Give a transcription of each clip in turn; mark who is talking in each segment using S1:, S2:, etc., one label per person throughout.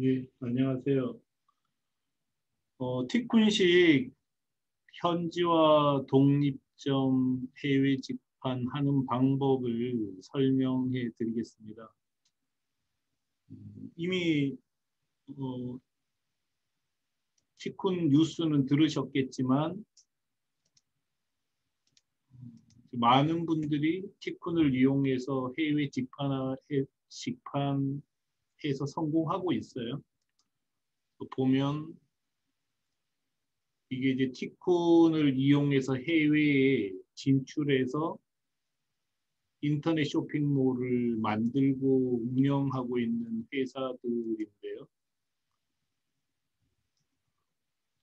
S1: 예, 안녕하세요. 티쿤식 현지화 독립점 해외 직판하는 방법을 설명해 드리겠습니다. 이미 어, 티쿤 뉴스는 들으셨겠지만 많은 분들이 티쿤을 이용해서 해외 직판해서 성공하고 있어요. 보면 이게 이제 티쿤을 이용해서 해외에 진출해서 인터넷 쇼핑몰을 만들고 운영하고 있는 회사들인데요.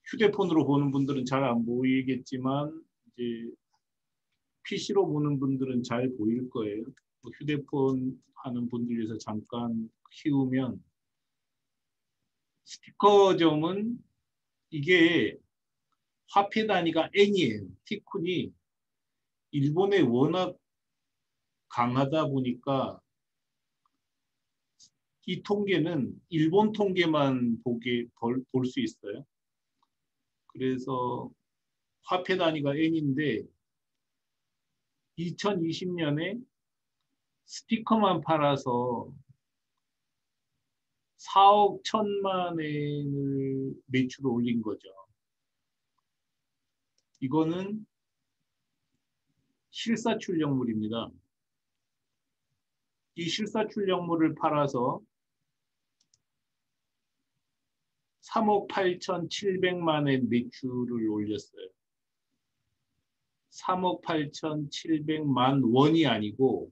S1: 휴대폰으로 보는 분들은 잘 안 보이겠지만 이제 PC로 보는 분들은 잘 보일 거예요. 휴대폰 하는 분들 위해서 잠깐 키우면 스티커점은 이게 화폐 단위가 N이에요. 티쿤이 일본에 워낙 강하다 보니까 이 통계는 일본 통계만 볼 수 있어요. 그래서 화폐 단위가 N인데 2020년에 스티커만 팔아서 4억 1천만 엔을 매출을 올린 거죠. 이거는 실사출력물입니다. 이 실사출력물을 팔아서 3억 8,700만 엔 매출을 올렸어요. 3억 8,700만 원이 아니고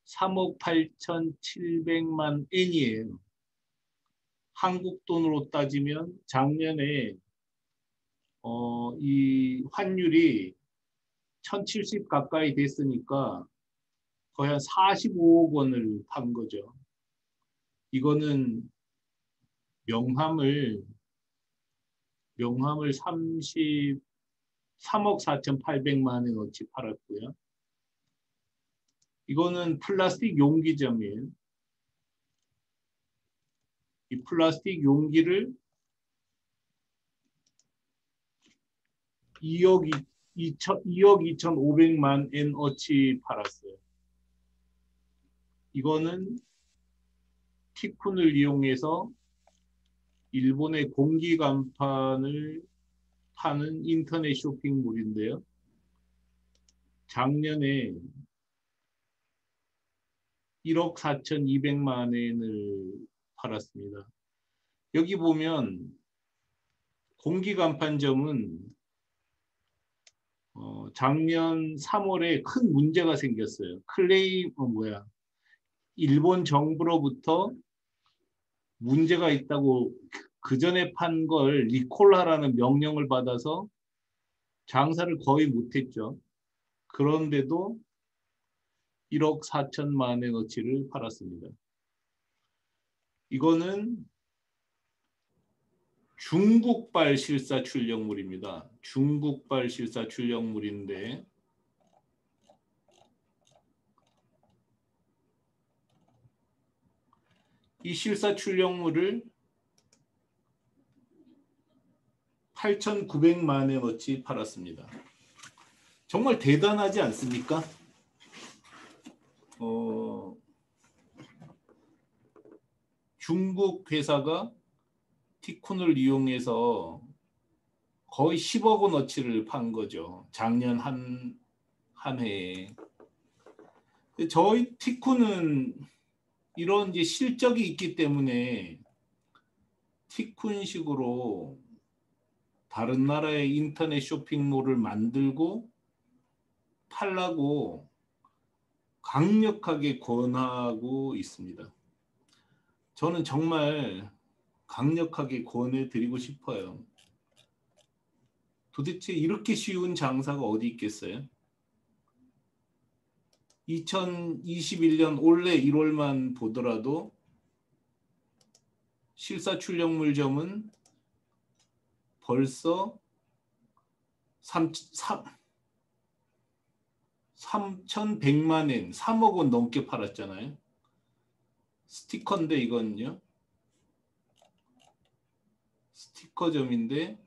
S1: 3억 8,700만 엔이에요. 한국 돈으로 따지면 작년에 이 환율이 1070 가까이 됐으니까 거의 한 45억 원을 판 거죠. 이거는 명함을 33억 4,800만 원어치 팔았고요. 이거는 플라스틱 용기점이에요. 이 플라스틱 용기를 2억 2,500만 엔어치 팔았어요. 이거는 티쿤을 이용해서 일본의 공기 간판을 파는 인터넷 쇼핑몰인데요. 작년에 1억 4,200만 엔을 팔았습니다. 여기 보면 공기 간판점은 작년 3월에 큰 문제가 생겼어요. 일본 정부로부터 문제가 있다고 그 전에 판 걸 리콜하라는 명령을 받아서 장사를 거의 못했죠. 그런데도 1억 4천만 엔어치를 팔았습니다. 이거는 중국발 실사 출력물입니다. 중국발 실사 출력물인데 이 실사 출력물을 8,900만 엔어치 팔았습니다. 정말 대단하지 않습니까? 중국 회사가 티쿤을 이용해서 거의 10억 원어치를 판 거죠. 작년 한 해에. 저희 티쿤은 이런 이제 실적이 있기 때문에 티쿤식으로 다른 나라의 인터넷 쇼핑몰을 만들고 팔라고 강력하게 권하고 있습니다. 저는 정말 강력하게 권해드리고 싶어요. 도대체 이렇게 쉬운 장사가 어디 있겠어요? 2021년 올해 1월만 보더라도 실사출력물점은 벌써 3,100만 엔, 3억 원 넘게 팔았잖아요. 스티커인데 이건요. 스티커점인데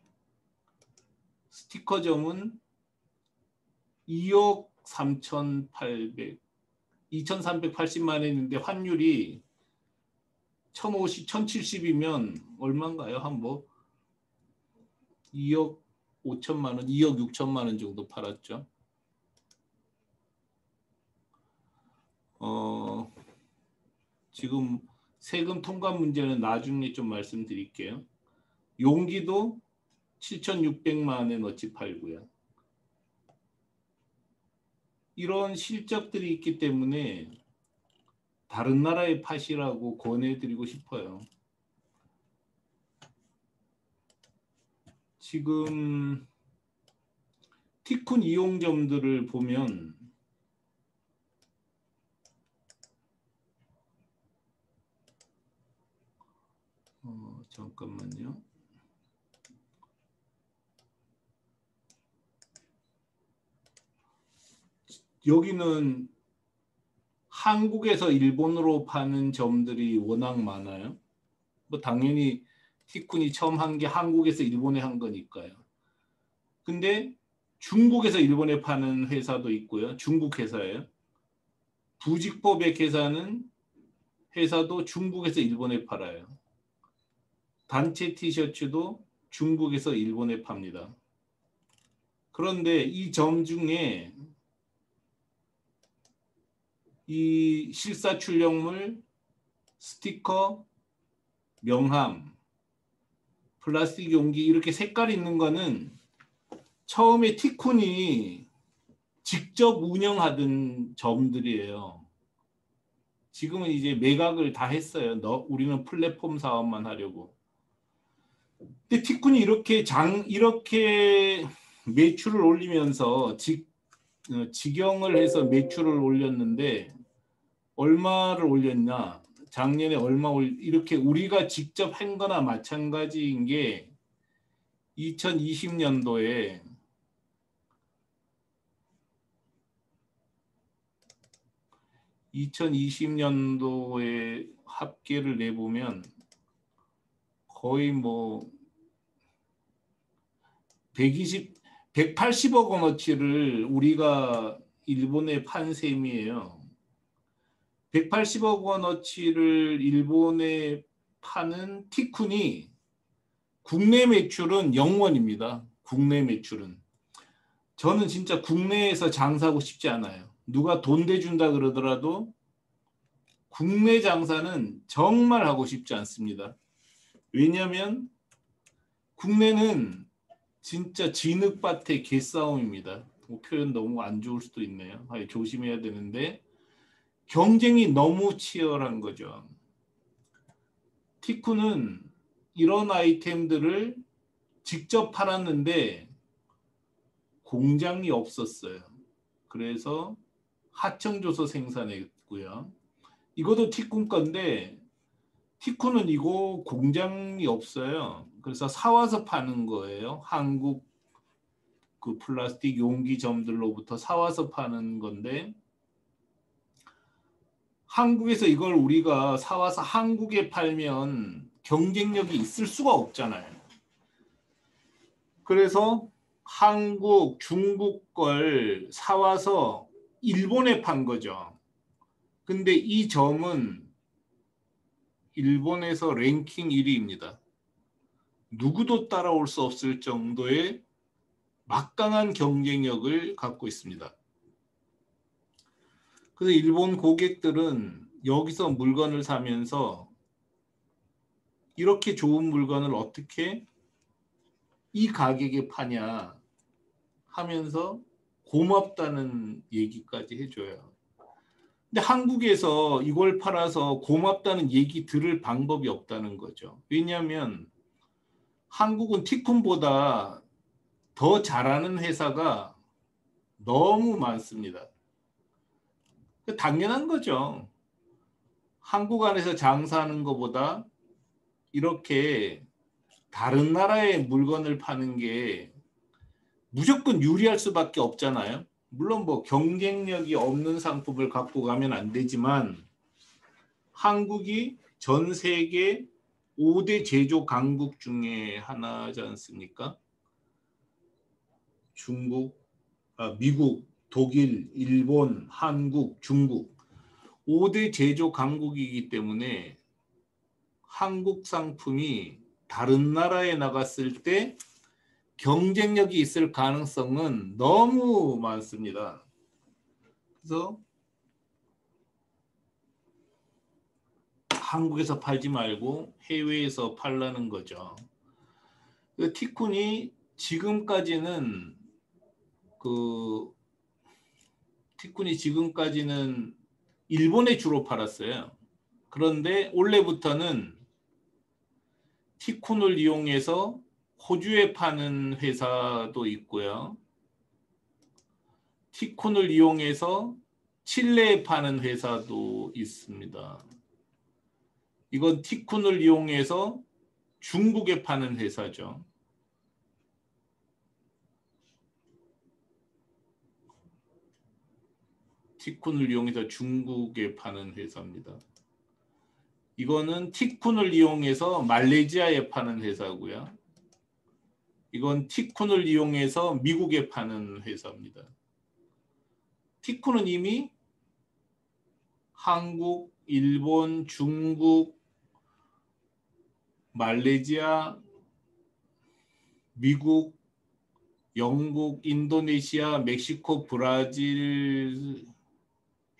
S1: 스티커점은 2억 3,800 2,380만 원인데 환율이 1,050, 1,070이면 얼마인가요? 한 뭐 2억 5천만 원, 2억 6천만 원 정도 팔았죠. 지금 세금 통과 문제는 나중에 좀 말씀드릴게요. 용기도 7,600만 원어치 팔고요. 이런 실적들이 있기 때문에 다른 나라에 파시라고 권해드리고 싶어요. 지금 티쿤 이용점들을 보면 잠깐만요. 여기는 한국에서 일본으로 파는 점들이 워낙 많아요. 뭐 당연히 티쿤이 처음 한 게 한국에서 일본에 한 거니까요. 근데 중국에서 일본에 파는 회사도 있고요. 중국 회사예요. 부직포 백회사는 회사도 중국에서 일본에 팔아요. 단체 티셔츠도 중국에서 일본에 팝니다. 그런데 이 점 중에 이 실사출력물, 스티커, 명함, 플라스틱 용기 이렇게 색깔 있는 거는 처음에 티쿤이 직접 운영하던 점들이에요. 지금은 이제 매각을 다 했어요. 우리는 플랫폼 사업만 하려고. 근데 티쿤이 이렇게 매출을 올리면서 직영을 해서 매출을 올렸는데 얼마를 올렸냐? 작년에 이렇게 우리가 직접 한 거나 마찬가지인 게 2020년도에 합계를 내보면 거의 뭐 180억 원어치를 우리가 일본에 판 셈이에요. 180억 원어치를 일본에 파는 티쿤이 국내 매출은 0원입니다. 국내 매출은. 저는 진짜 국내에서 장사하고 싶지 않아요. 누가 돈 대준다 그러더라도 국내 장사는 정말 하고 싶지 않습니다. 왜냐하면 국내는 진짜 진흙밭의 개싸움입니다. 표현 너무 안 좋을 수도 있네요. 조심해야 되는데 경쟁이 너무 치열한 거죠. 티쿤은 이런 아이템들을 직접 팔았는데 공장이 없었어요. 그래서 하청조서 생산했고요. 이것도 티쿤 건데 티쿤은 이거 공장이 없어요. 그래서 사와서 파는 거예요. 한국 그 플라스틱 용기점들로부터 사와서 파는 건데 한국에서 이걸 우리가 사와서 한국에 팔면 경쟁력이 있을 수가 없잖아요. 그래서 한국, 중국 걸 사와서 일본에 판 거죠. 근데 이 점은 일본에서 랭킹 1위입니다. 누구도 따라올 수 없을 정도의 막강한 경쟁력을 갖고 있습니다. 그래서 일본 고객들은 여기서 물건을 사면서 이렇게 좋은 물건을 어떻게 이 가격에 파냐 하면서 고맙다는 얘기까지 해줘요. 근데 한국에서 이걸 팔아서 고맙다는 얘기 들을 방법이 없다는 거죠. 왜냐하면 한국은 티쿤보다 더 잘하는 회사가 너무 많습니다. 당연한 거죠. 한국 안에서 장사하는 것보다 이렇게 다른 나라의 물건을 파는 게 무조건 유리할 수밖에 없잖아요. 물론 뭐 경쟁력이 없는 상품을 갖고 가면 안 되지만 한국이 전 세계 5대 제조 강국 중에 하나지 않습니까? 미국, 독일, 일본, 한국, 중국 5대 제조 강국이기 때문에 한국 상품이 다른 나라에 나갔을 때 경쟁력이 있을 가능성은 너무 많습니다. 그래서 한국에서 팔지 말고 해외에서 팔라는 거죠. 티쿤이 지금까지는 일본에 주로 팔았어요. 그런데 올해부터는 티쿤을 이용해서 호주에 파는 회사도 있고요. 티쿤을 이용해서 칠레에 파는 회사도 있습니다. 이건 티쿤을 이용해서 중국에 파는 회사죠. 티쿤을 이용해서 중국에 파는 회사입니다. 이거는 티쿤을 이용해서 말레이시아에 파는 회사고요. 이건 티쿤을 이용해서 미국에 파는 회사입니다. 티쿤은 이미 한국, 일본, 중국, 말레이시아, 미국, 영국, 인도네시아, 멕시코, 브라질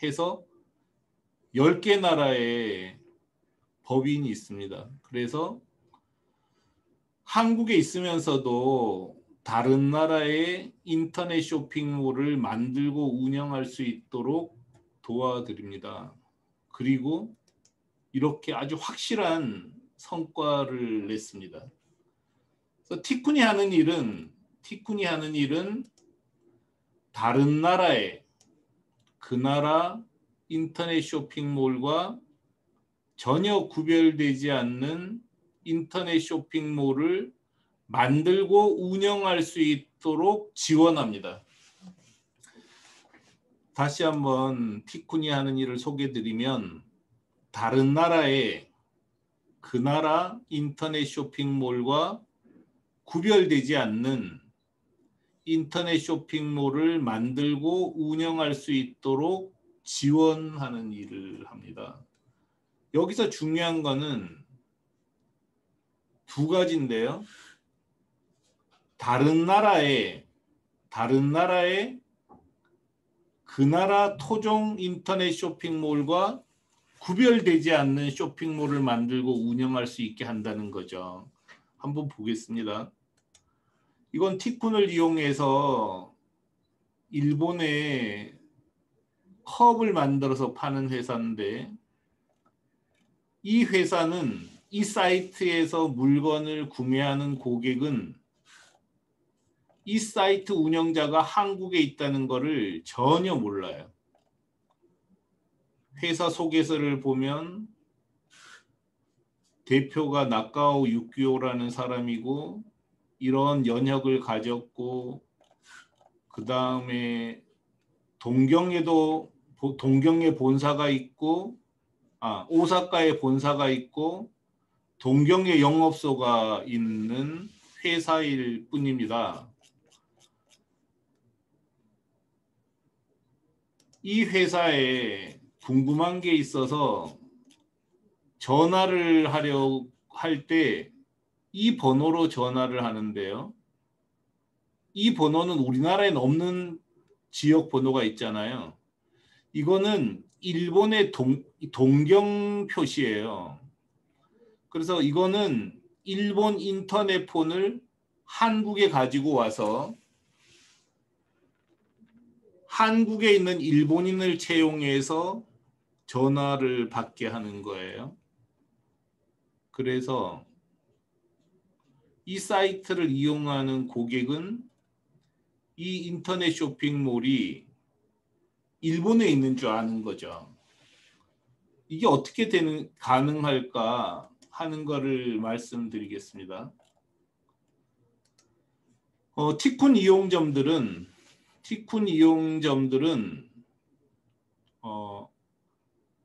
S1: 해서 10개 나라에 법인이 있습니다. 그래서 한국에 있으면서도 다른 나라의 인터넷 쇼핑몰을 만들고 운영할 수 있도록 도와드립니다. 그리고 이렇게 아주 확실한 성과를 냈습니다. 그래서 티쿤이 하는 일은 다른 나라의 그 나라 인터넷 쇼핑몰과 전혀 구별되지 않는 인터넷 쇼핑몰을 만들고 운영할 수 있도록 지원합니다. 다시 한번 티쿤이 하는 일을 소개해드리면 다른 나라의 그 나라 인터넷 쇼핑몰과 구별되지 않는 인터넷 쇼핑몰을 만들고 운영할 수 있도록 지원하는 일을 합니다. 여기서 중요한 거는 두 가지인데요. 다른 나라의 그 나라 토종 인터넷 쇼핑몰과 구별되지 않는 쇼핑몰을 만들고 운영할 수 있게 한다는 거죠. 한번 보겠습니다. 이건 티쿤을 이용해서 일본에 컵을 만들어서 파는 회사인데 이 회사는 이 사이트에서 물건을 구매하는 고객은 이 사이트 운영자가 한국에 있다는 것을 전혀 몰라요. 회사 소개서를 보면 대표가 나카오 유키오라는 사람이고 이런 연혁을 가졌고 그 다음에 동경에 본사가 있고 오사카에 본사가 있고 동경에 영업소가 있는 회사일 뿐입니다. 이 회사에 궁금한 게 있어서 전화를 하려 할 때 이 번호로 전화를 하는데요. 이 번호는 우리나라에는 없는 지역 번호가 있잖아요. 이거는 일본의 동경 표시예요. 그래서 이거는 일본 인터넷 폰을 한국에 가지고 와서 한국에 있는 일본인을 채용해서 전화를 받게 하는 거예요. 그래서 이 사이트를 이용하는 고객은 이 인터넷 쇼핑몰이 일본에 있는 줄 아는 거죠. 이게 어떻게 가능할까 하는 거를 말씀드리겠습니다. 티쿤 이용점들은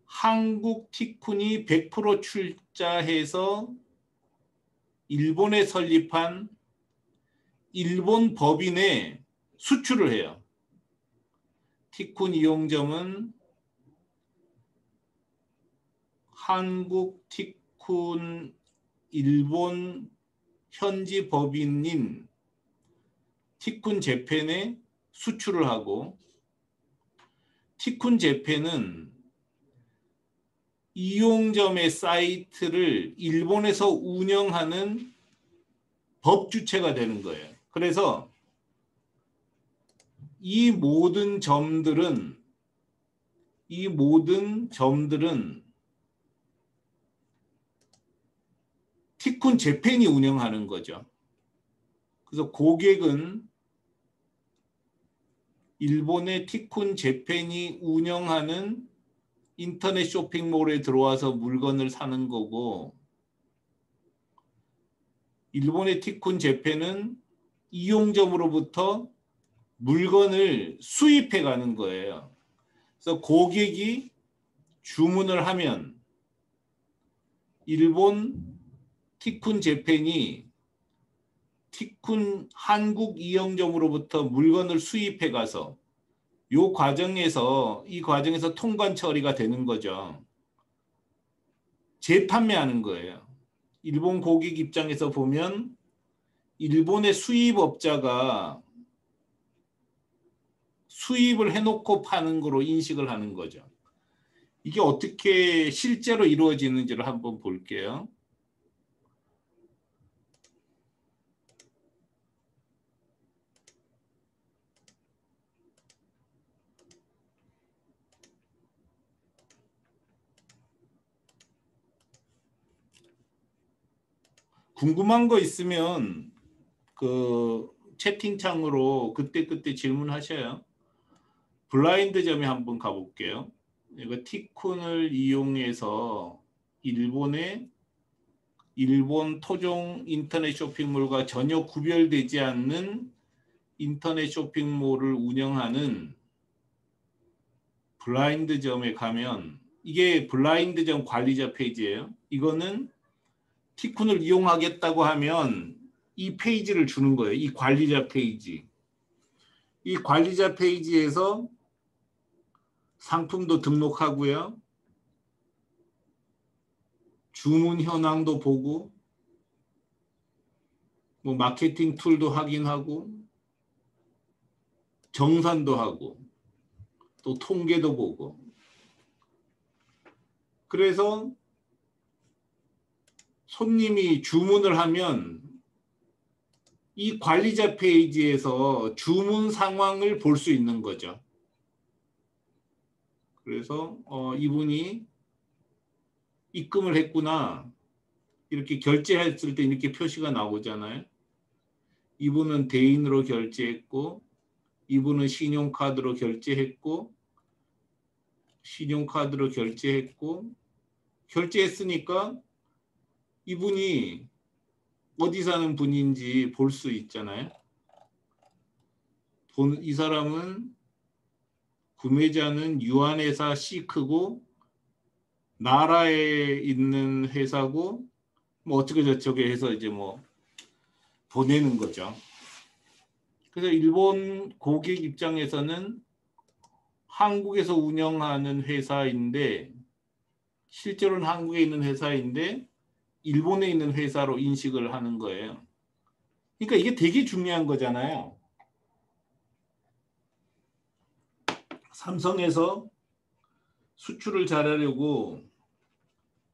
S1: 한국 티쿤이 100% 출자해서 일본에 설립한 일본 법인에 수출을 해요. 티쿤 이용점은 한국 티쿤 일본 현지 법인인 티쿤 재팬에 수출을 하고, 티쿤 재팬은 이용점의 사이트를 일본에서 운영하는 법 주체가 되는 거예요. 그래서 이 모든 점들은 티쿤 재팬이 운영하는 거죠. 그래서 고객은 일본의 티쿤 재팬이 운영하는 인터넷 쇼핑몰에 들어와서 물건을 사는 거고, 일본의 티쿤 재팬은 이용점으로부터 물건을 수입해 가는 거예요. 그래서 고객이 주문을 하면 일본 티쿤 재팬이 티쿤 한국 이용점으로부터 물건을 수입해 가서 이 과정에서 통관 처리가 되는 거죠. 재판매하는 거예요. 일본 고객 입장에서 보면 일본의 수입업자가 수입을 해놓고 파는 거로 인식을 하는 거죠. 이게 어떻게 실제로 이루어지는지를 한번 볼게요. 궁금한 거 있으면 그 채팅창으로 그때그때 질문하셔요. 블라인드점에 한번 가볼게요. 이거 티쿤을 이용해서 일본 토종 인터넷 쇼핑몰과 전혀 구별되지 않는 인터넷 쇼핑몰을 운영하는 블라인드점에 가면, 이게 블라인드점 관리자 페이지예요. 이거는 티쿤을 이용하겠다고 하면 이 페이지를 주는 거예요. 이 관리자 페이지. 이 관리자 페이지에서 상품도 등록하고요. 주문 현황도 보고, 뭐 마케팅 툴도 확인하고, 정산도 하고, 또 통계도 보고. 그래서 손님이 주문을 하면 이 관리자 페이지에서 주문 상황을 볼 수 있는 거죠. 그래서 이분이 입금을 했구나, 이렇게 결제했을 때 이렇게 표시가 나오잖아요. 이분은 대인으로 결제했고, 이분은 신용카드로 결제했고, 결제했으니까 이분이 어디 사는 분인지 볼 수 있잖아요. 이 사람은 구매자는 유한회사 시크고 나라에 있는 회사고, 뭐 어떻게 저쩌게 해서 이제 뭐 보내는 거죠. 그래서 일본 고객 입장에서는 한국에서 운영하는 회사인데, 실제로는 한국에 있는 회사인데 일본에 있는 회사로 인식을 하는 거예요. 그러니까 이게 되게 중요한 거잖아요. 삼성에서 수출을 잘하려고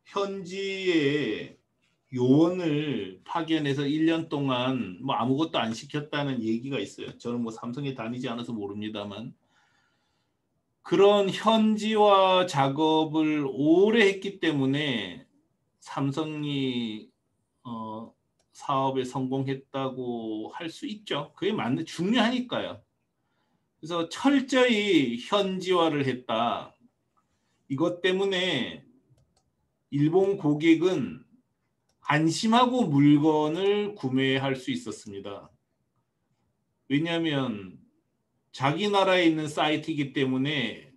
S1: 현지에 요원을 파견해서 1년 동안 뭐 아무것도 안 시켰다는 얘기가 있어요. 저는 뭐 삼성에 다니지 않아서 모릅니다만, 그런 현지화 작업을 오래 했기 때문에 삼성이 사업에 성공했다고 할 수 있죠. 그게 중요하니까요. 그래서 철저히 현지화를 했다. 이것 때문에 일본 고객은 안심하고 물건을 구매할 수 있었습니다. 왜냐하면 자기 나라에 있는 사이트이기 때문에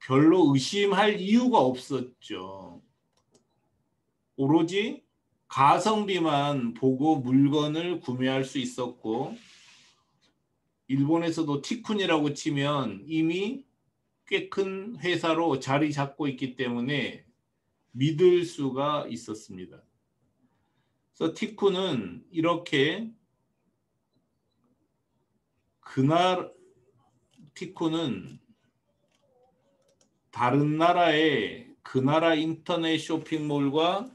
S1: 별로 의심할 이유가 없었죠. 오로지 가성비만 보고 물건을 구매할 수 있었고 일본에서도 티쿤이라고 치면 이미 꽤 큰 회사로 자리 잡고 있기 때문에 믿을 수가 있었습니다. 그래서 티쿤은 이렇게 티쿤은 다른 나라의 그 나라 인터넷 쇼핑몰과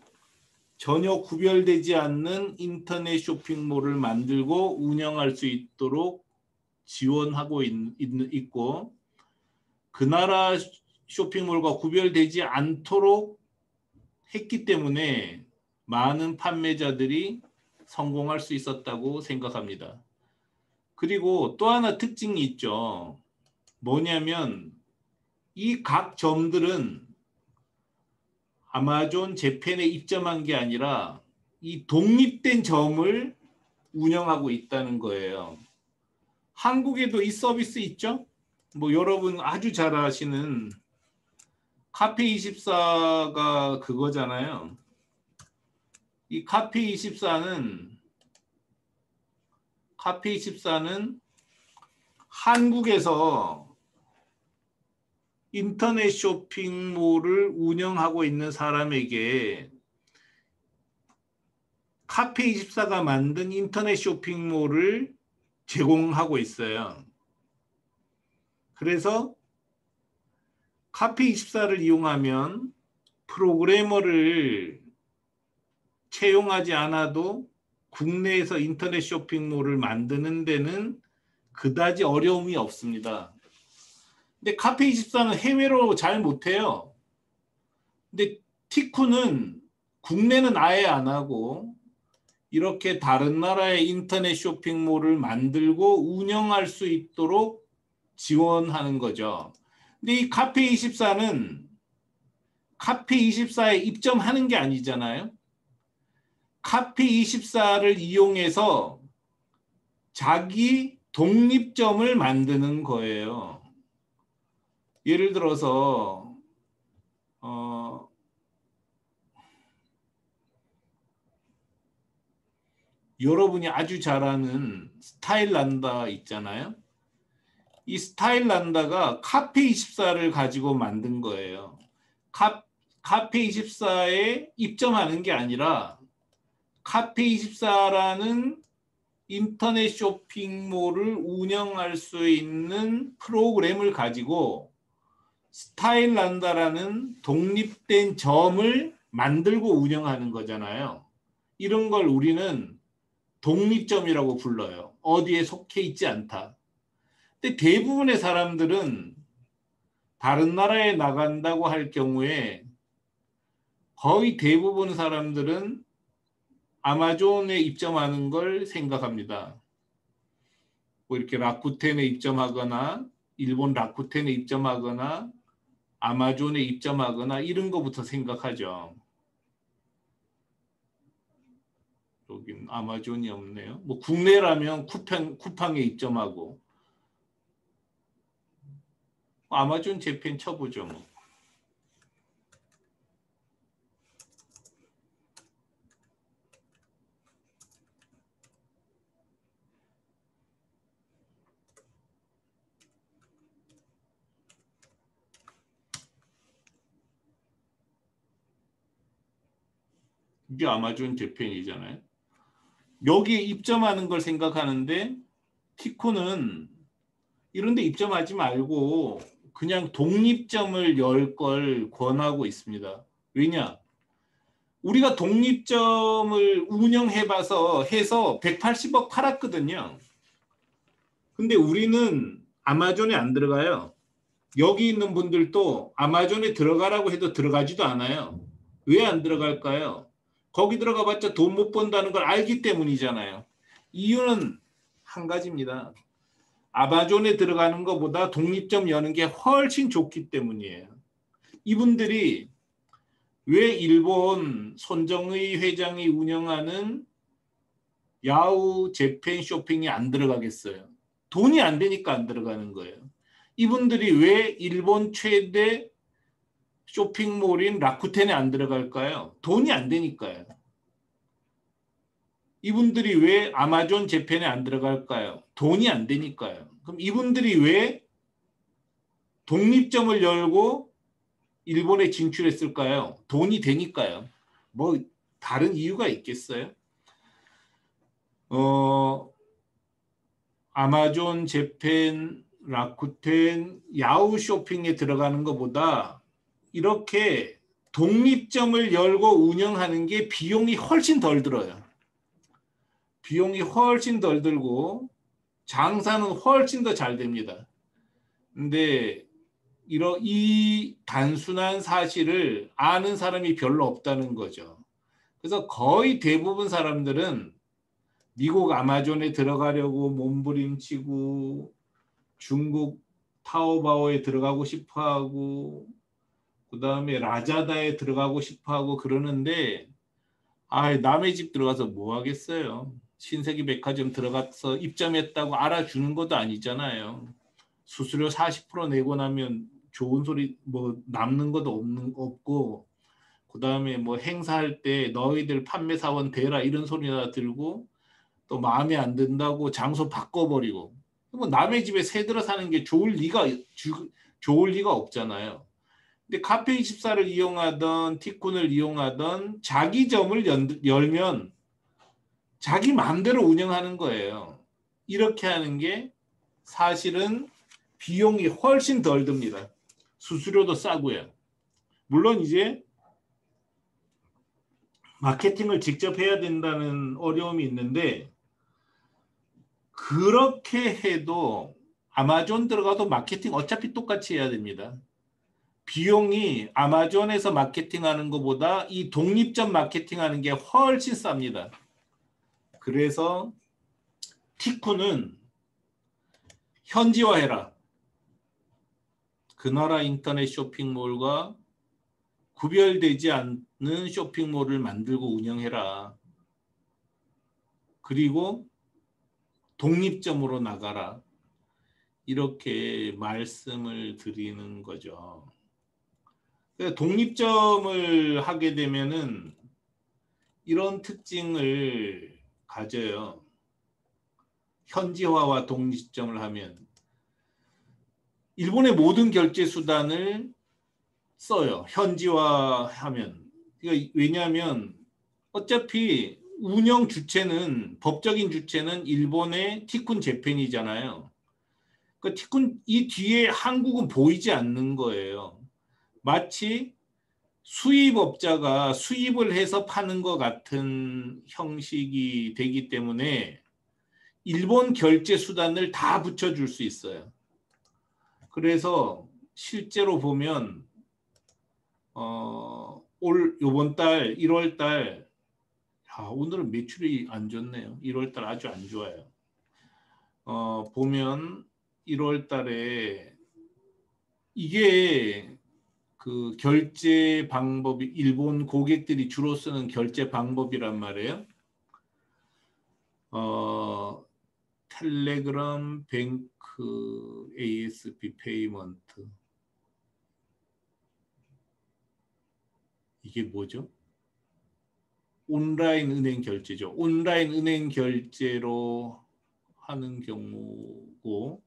S1: 전혀 구별되지 않는 인터넷 쇼핑몰을 만들고 운영할 수 있도록 지원하고 있고 그 나라 쇼핑몰과 구별되지 않도록 했기 때문에 많은 판매자들이 성공할 수 있었다고 생각합니다. 그리고 또 하나 특징이 있죠. 뭐냐면 이 각 점들은 아마존 재팬에 입점한 게 아니라 이 독립된 점을 운영하고 있다는 거예요. 한국에도 이 서비스 있죠? 뭐 여러분 아주 잘 아시는 카페24가 그거잖아요. 이 카페24는 한국에서 인터넷 쇼핑몰을 운영하고 있는 사람에게 카페24가 만든 인터넷 쇼핑몰을 제공하고 있어요. 그래서 카페24를 이용하면 프로그래머를 채용하지 않아도 국내에서 인터넷 쇼핑몰을 만드는 데는 그다지 어려움이 없습니다. 근데 카페24는 해외로 잘 못해요. 근데 티쿤은 국내는 아예 안 하고 이렇게 다른 나라의 인터넷 쇼핑몰을 만들고 운영할 수 있도록 지원하는 거죠. 근데 이 카페24는 카페24에 입점하는 게 아니잖아요. 카페24를 이용해서 자기 독립점을 만드는 거예요. 예를 들어서 여러분이 아주 잘 아는 스타일란다 있잖아요. 이 스타일란다가 카페24를 가지고 만든 거예요. 카페24에 입점하는 게 아니라 카페24라는 인터넷 쇼핑몰을 운영할 수 있는 프로그램을 가지고 스타일란다라는 독립된 점을 만들고 운영하는 거잖아요. 이런 걸 우리는 독립점이라고 불러요. 어디에 속해 있지 않다. 근데 대부분의 사람들은 다른 나라에 나간다고 할 경우에 거의 대부분 사람들은 아마존에 입점하는 걸 생각합니다. 뭐 이렇게 라쿠텐에 입점하거나 일본 라쿠텐에 입점하거나 아마존에 입점하거나 이런 거부터 생각하죠. 여긴 아마존이 없네요. 뭐 국내라면 쿠팡에 입점하고 아마존 재팬 쳐보죠. 뭐. 이게 아마존 재팬이잖아요. 여기에 입점하는 걸 생각하는데 티코는 이런 데 입점하지 말고 그냥 독립점을 열 걸 권하고 있습니다. 왜냐? 우리가 독립점을 운영해봐서 해서 180억 팔았거든요. 근데 우리는 아마존에 안 들어가요. 여기 있는 분들도 아마존에 들어가라고 해도 들어가지도 않아요. 왜 안 들어갈까요? 거기 들어가봤자 돈 못 번다는 걸 알기 때문이잖아요. 이유는 한 가지입니다. 아마존에 들어가는 것보다 독립점 여는 게 훨씬 좋기 때문이에요. 이분들이 왜 일본 손정의 회장이 운영하는 야후 재팬 쇼핑이 안 들어가겠어요? 돈이 안 되니까 안 들어가는 거예요. 이분들이 왜 일본 최대 쇼핑몰인 라쿠텐에 안 들어갈까요? 돈이 안 되니까요. 이분들이 왜 아마존 재팬에 안 들어갈까요? 돈이 안 되니까요. 그럼 이분들이 왜 독립점을 열고 일본에 진출했을까요? 돈이 되니까요. 뭐 다른 이유가 있겠어요? 아마존 재팬, 라쿠텐, 야후 쇼핑에 들어가는 것보다 이렇게 독립점을 열고 운영하는 게 비용이 훨씬 덜 들어요. 비용이 훨씬 덜 들고 장사는 훨씬 더 잘 됩니다. 근데 이 단순한 사실을 아는 사람이 별로 없다는 거죠. 그래서 거의 대부분 사람들은 미국 아마존에 들어가려고 몸부림치고 중국 타오바오에 들어가고 싶어하고 그다음에 라자다에 들어가고 싶어하고 그러는데 남의 집 들어가서 뭐 하겠어요. 신세계 백화점 들어가서 입점했다고 알아주는 것도 아니잖아요. 수수료 40% 내고 나면 좋은 소리 뭐 남는 것도 없고 그다음에 뭐 행사할 때 너희들 판매사원 되라 이런 소리나 들고 또 마음에 안 든다고 장소 바꿔버리고 뭐 남의 집에 새들어 사는 게 좋을 리가 없잖아요. 근데 카페24를 이용하던 티쿤을 이용하던 자기 점을 열면 자기 마음대로 운영하는 거예요. 이렇게 하는 게 사실은 비용이 훨씬 덜 듭니다. 수수료도 싸고요. 물론 이제 마케팅을 직접 해야 된다는 어려움이 있는데 그렇게 해도 아마존 들어가도 마케팅 어차피 똑같이 해야 됩니다. 비용이 아마존에서 마케팅하는 것보다 이 독립점 마케팅하는 게 훨씬 쌉니다. 그래서 티쿤은 현지화해라. 그 나라 인터넷 쇼핑몰과 구별되지 않는 쇼핑몰을 만들고 운영해라. 그리고 독립점으로 나가라. 이렇게 말씀을 드리는 거죠. 독립점을 하게 되면은 이런 특징을 가져요. 현지화와 독립점을 하면 일본의 모든 결제 수단을 써요. 현지화하면. 왜냐하면 어차피 운영 주체는 법적인 주체는 일본의 티쿤 재팬이잖아요. 그 티쿤 이 뒤에 한국은 보이지 않는 거예요. 마치 수입업자가 수입을 해서 파는 것 같은 형식이 되기 때문에 일본 결제 수단을 다 붙여줄 수 있어요. 그래서 실제로 보면 요번 달 1월 달 오늘은 매출이 안 좋네요. 1월 달 아주 안 좋아요. 보면 1월 달에 이게 그 결제 방법이 일본 고객들이 주로 쓰는 결제 방법이란 말이에요. 텔레그램, 뱅크, ASP 페이먼트. 이게 뭐죠? 온라인 은행 결제죠. 온라인 은행 결제로 하는 경우고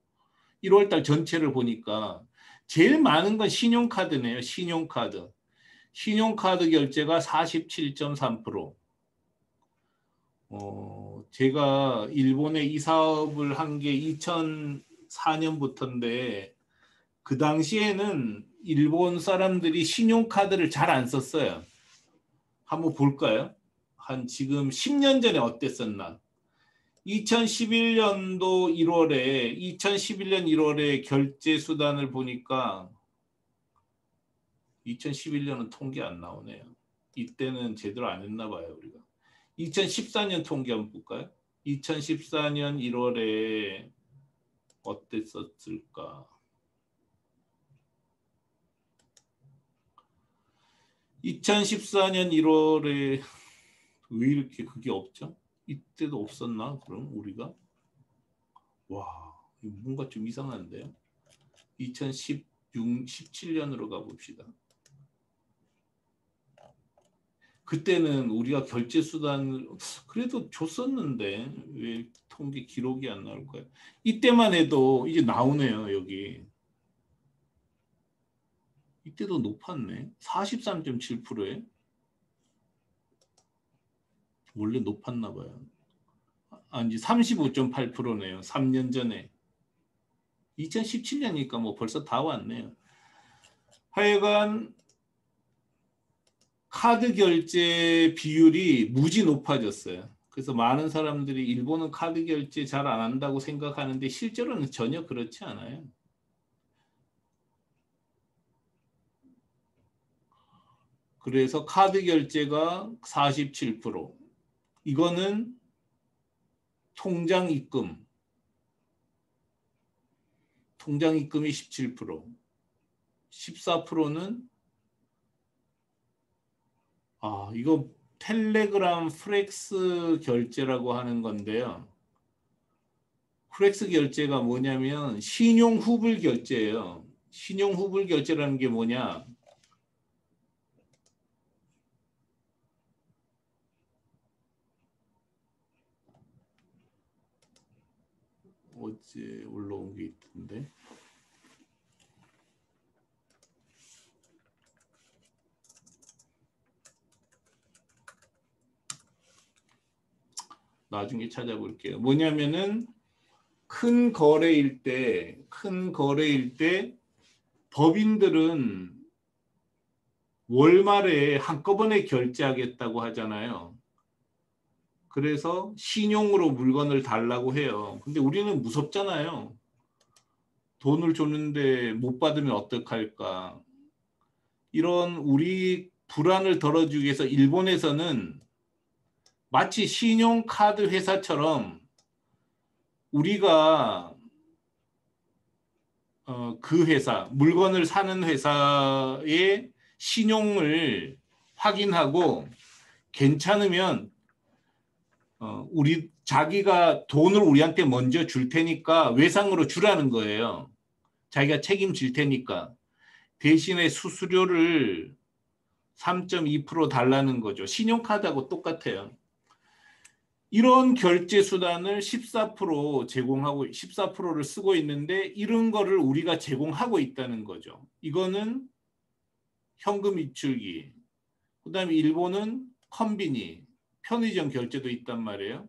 S1: 1월달 전체를 보니까 제일 많은 건 신용카드네요. 신용카드. 신용카드 결제가 47.3%. 제가 일본에 이 사업을 한 게 2004년부터인데 그 당시에는 일본 사람들이 신용카드를 잘 안 썼어요. 한번 볼까요? 한 지금 10년 전에 어땠었나? 2011년도 1월에 결제 수단을 보니까 2011년은 통계 안 나오네요. 이때는 제대로 안 했나 봐요, 우리가. 2014년 통계 한번 볼까요? 2014년 1월에 어땠었을까? 2014년 1월에 왜 이렇게 그게 없죠? 이때도 없었나? 그럼 우리가? 와, 뭔가 좀 이상한데요? 2016, 17년으로 가봅시다. 그때는 우리가 결제 수단을 그래도 줬었는데 왜 통계 기록이 안 나올 거예요? 이때만 해도 이제 나오네요, 여기. 이때도 높았네. 43.7%에. 원래 높았나 봐요. 아니 35.8%네요. 3년 전에. 2017년이니까 뭐 벌써 다 왔네요. 하여간 카드 결제 비율이 무지 높아졌어요. 그래서 많은 사람들이 일본은 카드 결제 잘 안 한다고 생각하는데 실제로는 전혀 그렇지 않아요. 그래서 카드 결제가 47%. 이거는 통장 입금. 통장 입금이 17%. 14%는 이거 텔레그램 프렉스 결제라고 하는 건데요. 프렉스 결제가 뭐냐면 신용 후불 결제예요. 신용 후불 결제라는 게 뭐냐? 어제 올라온 게 있던데. 나중에 찾아볼게요. 뭐냐면은 큰 거래일 때 법인들은 월말에 한꺼번에 결제하겠다고 하잖아요. 그래서 신용으로 물건을 달라고 해요. 근데 우리는 무섭잖아요. 돈을 줬는데 못 받으면 어떡할까. 이런 우리 불안을 덜어주기 위해서 일본에서는 마치 신용카드 회사처럼 우리가 그 회사, 물건을 사는 회사의 신용을 확인하고 괜찮으면 자기가 돈을 우리한테 먼저 줄 테니까 외상으로 주라는 거예요. 자기가 책임질 테니까. 대신에 수수료를 3.2% 달라는 거죠. 신용카드하고 똑같아요. 이런 결제 수단을 14% 제공하고 14%를 쓰고 있는데 이런 거를 우리가 제공하고 있다는 거죠. 이거는 현금 입출기. 그다음에 일본은 컨비니, 편의점 결제도 있단 말이에요.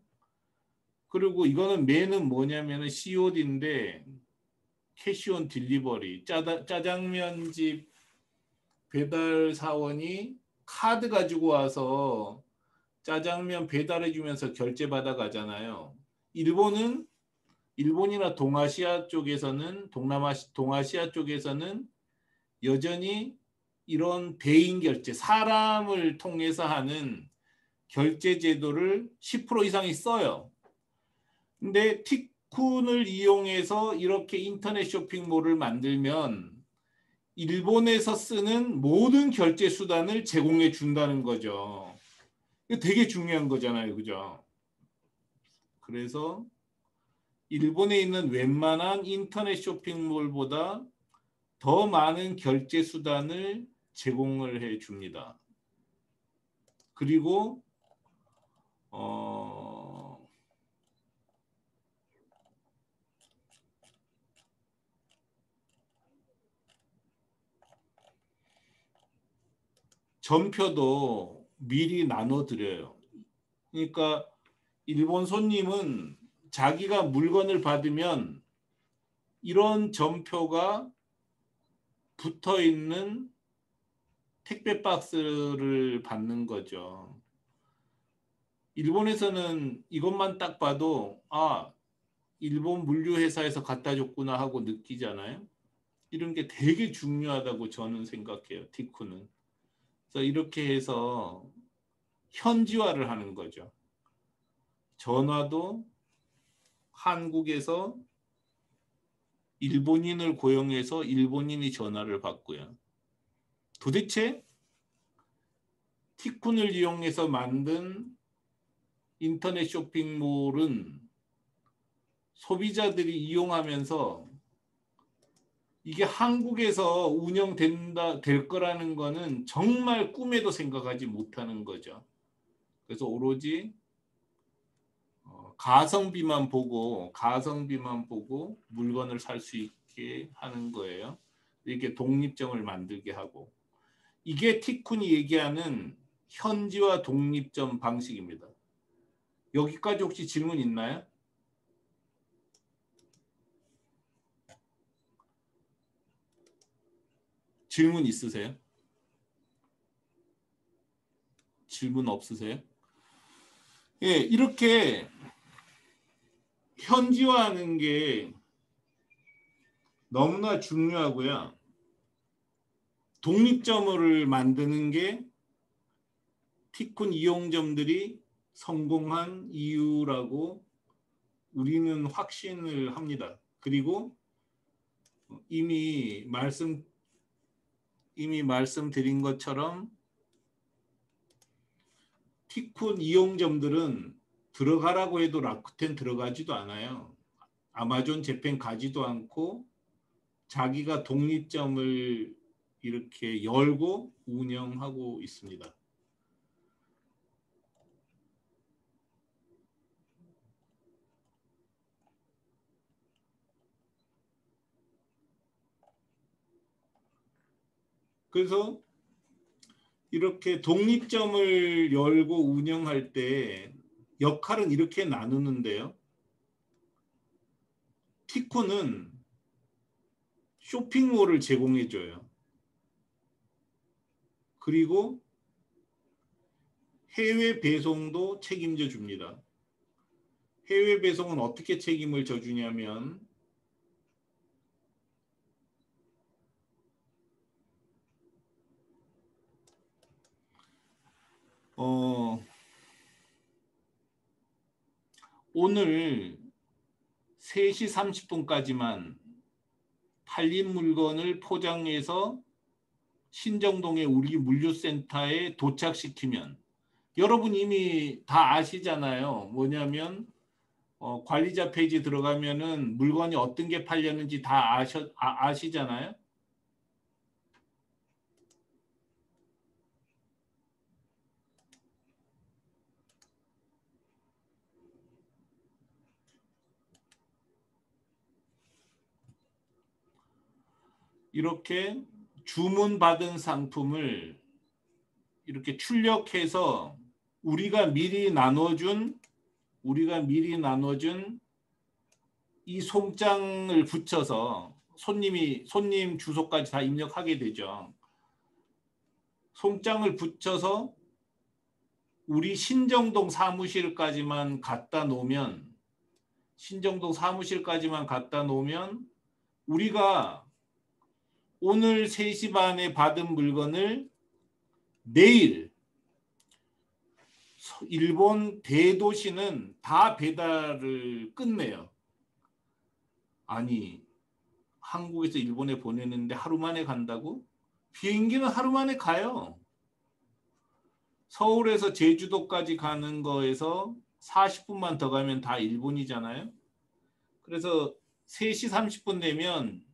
S1: 그리고 이거는 메는 뭐냐면은 COD인데 캐시온 딜리버리. 짜장면집 배달 사원이 카드 가지고 와서 짜장면 배달해 주면서 결제 받아 가잖아요. 일본이나 동아시아 쪽에서는 동아시아 쪽에서는 여전히 이런 대인 결제, 사람을 통해서 하는 결제 제도를 10% 이상이 써요. 근데 티쿤을 이용해서 이렇게 인터넷 쇼핑몰을 만들면 일본에서 쓰는 모든 결제 수단을 제공해 준다는 거죠. 이거 되게 중요한 거잖아요. 그죠? 그래서 일본에 있는 웬만한 인터넷 쇼핑몰보다 더 많은 결제 수단을 제공을 해 줍니다. 그리고 전표도 미리 나눠드려요. 그러니까 일본 손님은 자기가 물건을 받으면 이런 전표가 붙어 있는 택배 박스를 받는 거죠. 일본에서는 이것만 딱 봐도 일본 물류회사에서 갖다 줬구나 하고 느끼잖아요. 이런 게 되게 중요하다고 저는 생각해요. 티쿠는. 그래서 이렇게 해서 현지화를 하는 거죠. 전화도 한국에서 일본인을 고용해서 일본인이 전화를 받고요. 도대체 티쿤을 이용해서 만든 인터넷 쇼핑몰은 소비자들이 이용하면서 이게 한국에서 운영된다 될 거라는 거는 정말 꿈에도 생각하지 못하는 거죠. 그래서 오로지 가성비만 보고 물건을 살 수 있게 하는 거예요. 이렇게 독립점을 만들게 하고, 이게 티쿤이 얘기하는 현지화 독립점 방식입니다. 여기까지 혹시 질문 있나요? 질문 있으세요? 질문 없으세요? 예, 이렇게 현지화하는 게 너무나 중요하고요. 독립점을 만드는 게 티쿤 이용점들이 성공한 이유라고 우리는 확신을 합니다. 그리고 이미 말씀드린 것처럼 티쿤 이용점들은 들어가라고 해도 라쿠텐 들어가지도 않아요. 아마존 재팬 가지도 않고 자기가 독립점을 이렇게 열고 운영하고 있습니다. 그래서 이렇게 독립점을 열고 운영할 때 역할은 이렇게 나누는데요. 티쿤은 쇼핑몰을 제공해줘요. 그리고 해외 배송도 책임져 줍니다. 해외 배송은 어떻게 책임을 져주냐면 오늘 3시 30분까지만 팔린 물건을 포장해서 신정동의 우리 물류센터에 도착시키면, 여러분 이미 다 아시잖아요. 뭐냐면 관리자 페이지 들어가면은 물건이 어떤 게 팔렸는지 다 아시잖아요. 이렇게 주문받은 상품을 이렇게 출력해서 우리가 미리 나눠준 이 송장을 붙여서 손님 주소까지 다 입력하게 되죠. 송장을 붙여서 우리 신정동 사무실까지만 갖다 놓으면 우리가 오늘 3시 반에 받은 물건을 내일 일본 대도시는 다 배달을 끝내요. 아니, 한국에서 일본에 보내는데 하루 만에 간다고? 비행기는 하루 만에 가요. 서울에서 제주도까지 가는 거에서 40분만 더 가면 다 일본이잖아요. 그래서 3시 30분 되면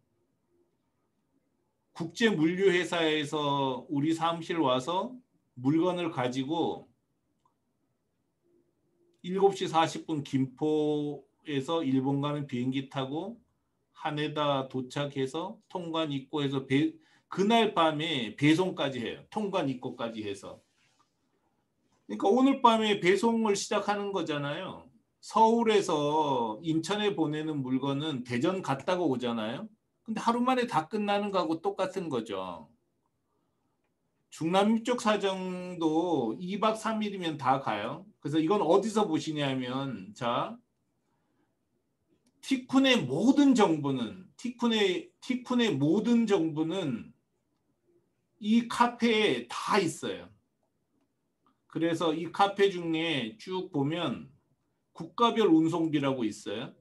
S1: 국제물류회사에서 우리 사무실 와서 물건을 가지고 7시 40분 김포에서 일본 가는 비행기 타고 하네다 도착해서 통관 입고해서 그날 밤에 배송까지 해요. 통관 입고까지 해서. 그러니까 오늘 밤에 배송을 시작하는 거잖아요. 서울에서 인천에 보내는 물건은 대전 갔다가 오잖아요. 근데 하루 만에 다 끝나는 거하고 똑같은 거죠. 중남미 쪽 사정도 2박 3일이면 다 가요. 그래서 이건 어디서 보시냐면, 자, 티쿤의 모든 정보는 이 카페에 다 있어요. 그래서 이 카페 중에 쭉 보면 국가별 운송비라고 있어요.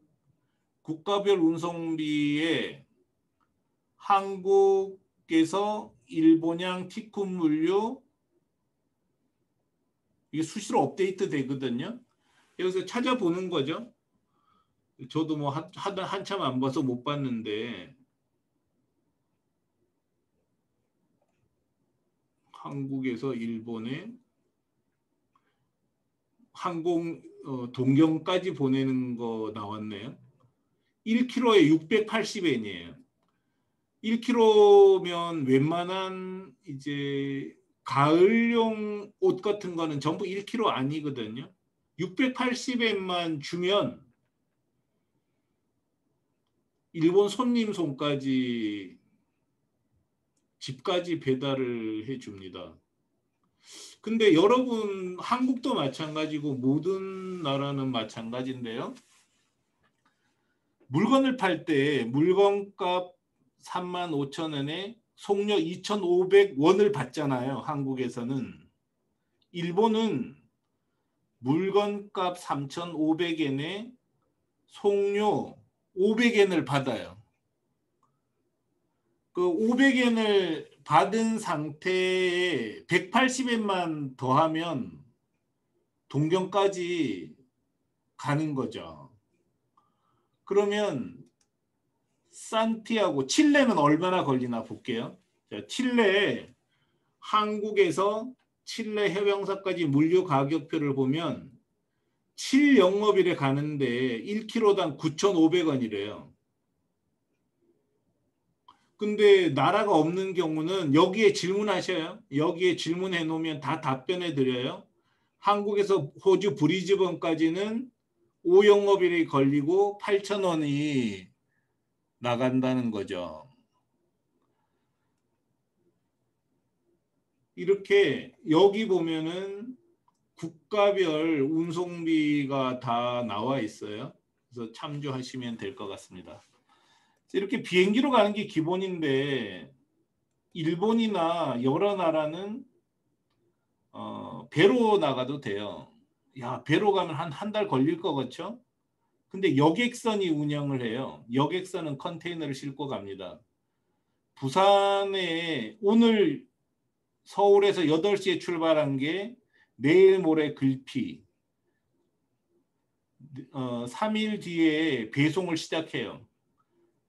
S1: 국가별 운송비에 한국에서 일본양 티쿤 물류, 이게 수시로 업데이트 되거든요. 여기서 찾아보는 거죠. 저도 뭐 한참 안 봐서 못 봤는데 한국에서 일본에 항공 동경까지 보내는 거 나왔네요. 1kg에 680엔이에요. 1kg면 웬만한 이제 가을용 옷 같은 거는 전부 1kg 아니거든요. 680엔만 주면 일본 손님 손까지 집까지 배달을 해줍니다. 근데 여러분 한국도 마찬가지고 모든 나라는 마찬가지인데요. 물건을 팔 때 물건값 35,000원에 송료 2,500원을 받잖아요. 한국에서는. 일본은 물건값 3,500엔에 송료 500엔을 받아요. 그 500엔을 받은 상태에 180엔만 더하면 동경까지 가는 거죠. 그러면 산티아고, 칠레는 얼마나 걸리나 볼게요. 자, 칠레, 한국에서 칠레 해병사까지 물류 가격표를 보면 7영업일에 가는데 1kg당 9,500원이래요. 근데 나라가 없는 경우는 여기에 질문하셔요. 여기에 질문해 놓으면 다 답변해 드려요. 한국에서 호주 브리즈번까지는 5영업일이 걸리고 8,000원이 나간다는 거죠. 이렇게 여기 보면은 국가별 운송비가 다 나와 있어요. 그래서 참조하시면 될 것 같습니다. 이렇게 비행기로 가는 게 기본인데 일본이나 여러 나라는 배로 나가도 돼요. 야, 배로 가면 한 달 걸릴 것 같죠? 근데 여객선이 운영을 해요. 여객선은 컨테이너를 싣고 갑니다. 부산에 오늘 서울에서 8시에 출발한 게 내일 모레 글피 3일 뒤에 배송을 시작해요.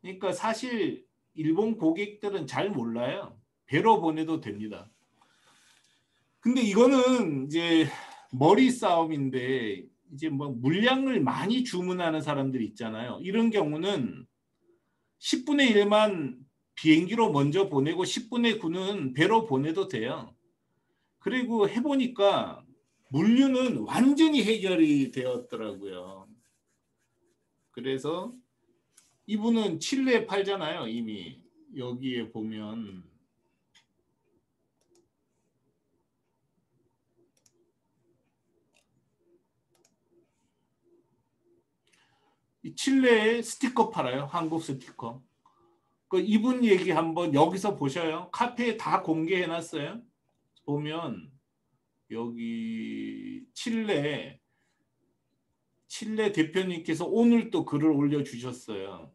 S1: 그러니까 사실 일본 고객들은 잘 몰라요. 배로 보내도 됩니다. 근데 이거는 이제 머리 싸움인데 이제 뭐 물량을 많이 주문하는 사람들 있잖아요. 이런 경우는 10분의 1만 비행기로 먼저 보내고 10분의 9는 배로 보내도 돼요. 그리고 해보니까 물류는 완전히 해결이 되었더라고요. 그래서 이분은 칠레에 팔잖아요. 이미 여기에 보면 칠레에 스티커 팔아요. 한국 스티커. 그 이분 얘기 한번 여기서 보셔요. 카페에 다 공개해놨어요. 보면 여기 칠레 대표님께서 오늘 또 글을 올려주셨어요.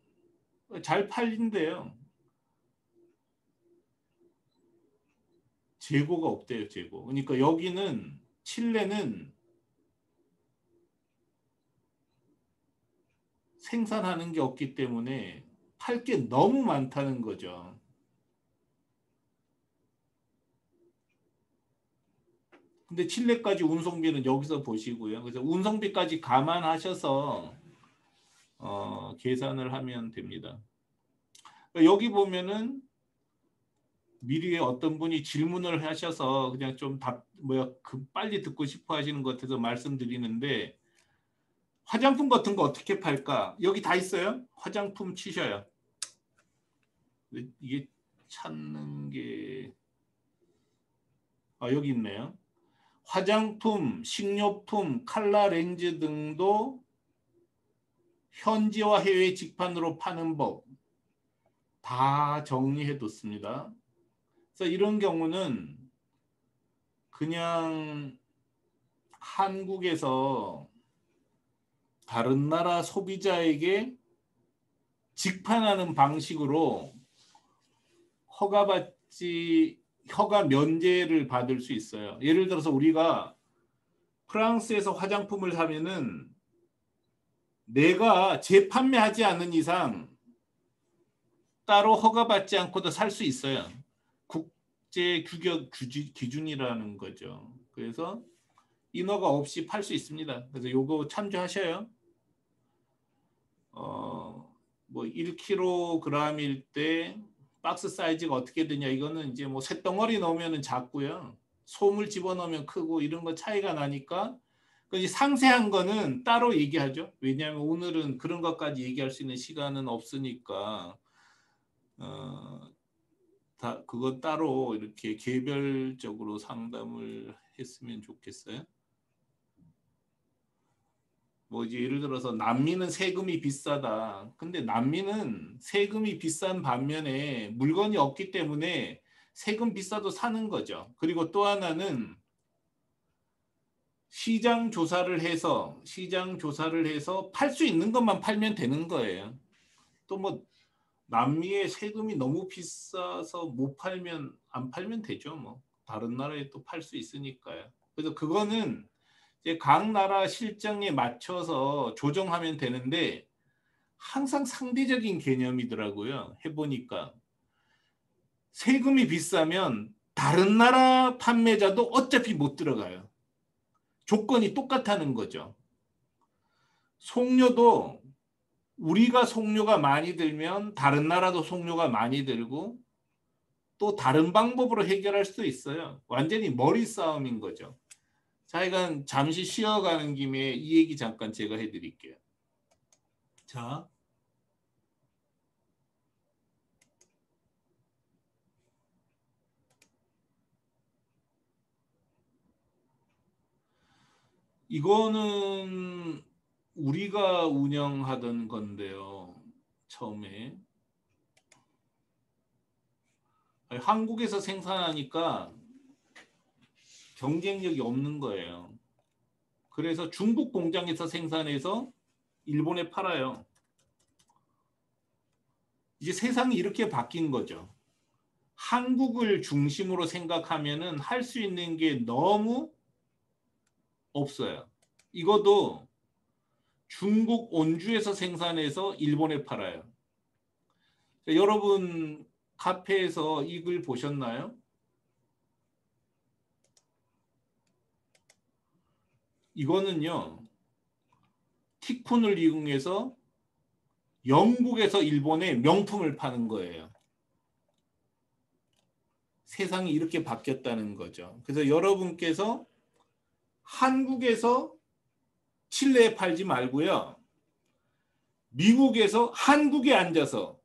S1: 잘 팔린대요. 재고가 없대요. 재고. 그러니까 여기는 칠레는 생산하는 게 없기 때문에 팔 게 너무 많다는 거죠. 근데 칠레까지 운송비는 여기서 보시고요. 그래서 운송비까지 감안하셔서 계산을 하면 됩니다. 여기 보면은 미리 어떤 분이 질문을 하셔서 그냥 좀 빨리 듣고 싶어 하시는 것 같아서 말씀드리는데 화장품 같은 거 어떻게 팔까? 여기 다 있어요. 화장품 치셔요. 이게 찾는 게 여기 있네요. 화장품, 식료품, 칼라 렌즈 등도 현지와 해외 직판으로 파는 법 다 정리해 뒀습니다. 그래서 이런 경우는 그냥 한국에서 다른 나라 소비자에게 직판하는 방식으로 허가 면제를 받을 수 있어요. 예를 들어서 우리가 프랑스에서 화장품을 사면은 내가 재판매하지 않는 이상 따로 허가받지 않고도 살 수 있어요. 국제 규격 기준이라는 거죠. 그래서 인허가 없이 팔 수 있습니다. 그래서 요거 참조하셔요. 뭐 1kg일 때 박스 사이즈가 어떻게 되냐, 이거는 이제 뭐 쇳덩어리 넣으면 작고요. 솜을 집어넣으면 크고 이런 거 차이가 나니까 상세한 거는 따로 얘기하죠. 왜냐하면 오늘은 그런 것까지 얘기할 수 있는 시간은 없으니까 그건 따로 이렇게 개별적으로 상담을 했으면 좋겠어요. 뭐 이제 예를 들어서 난민은 세금이 비싸다. 근데 난민은 세금이 비싼 반면에 물건이 없기 때문에 세금 비싸도 사는 거죠. 그리고 또 하나는 시장 조사를 해서 팔 수 있는 것만 팔면 되는 거예요. 또 뭐 남미의 세금이 너무 비싸서 못 팔면 안 팔면 되죠. 뭐 다른 나라에 또 팔 수 있으니까요. 그래서 그거는 이제 각 나라 실정에 맞춰서 조정하면 되는데 항상 상대적인 개념이더라고요. 해보니까 세금이 비싸면 다른 나라 판매자도 어차피 못 들어가요. 조건이 똑같다는 거죠. 송료도 우리가 송료가 많이 들면 다른 나라도 송료가 많이 들고 또 다른 방법으로 해결할 수도 있어요. 완전히 머리 싸움인 거죠. 자, 이건 잠시 쉬어가는 김에 이 얘기 잠깐 제가 해드릴게요. 자, 이거는 우리가 운영하던 건데요. 처음에 한국에서 생산하니까 경쟁력이 없는 거예요. 그래서 중국 공장에서 생산해서 일본에 팔아요. 이제 세상이 이렇게 바뀐 거죠. 한국을 중심으로 생각하면은 할 수 있는 게 너무 없어요. 이것도 중국 온주에서 생산해서 일본에 팔아요. 자, 여러분 카페에서 이 글 보셨나요? 이거는요, 티쿤을 이용해서 영국에서 일본에 명품을 파는 거예요. 세상이 이렇게 바뀌었다는 거죠. 그래서 여러분께서 한국에서 칠레에 팔지 말고요. 미국에서 한국에 앉아서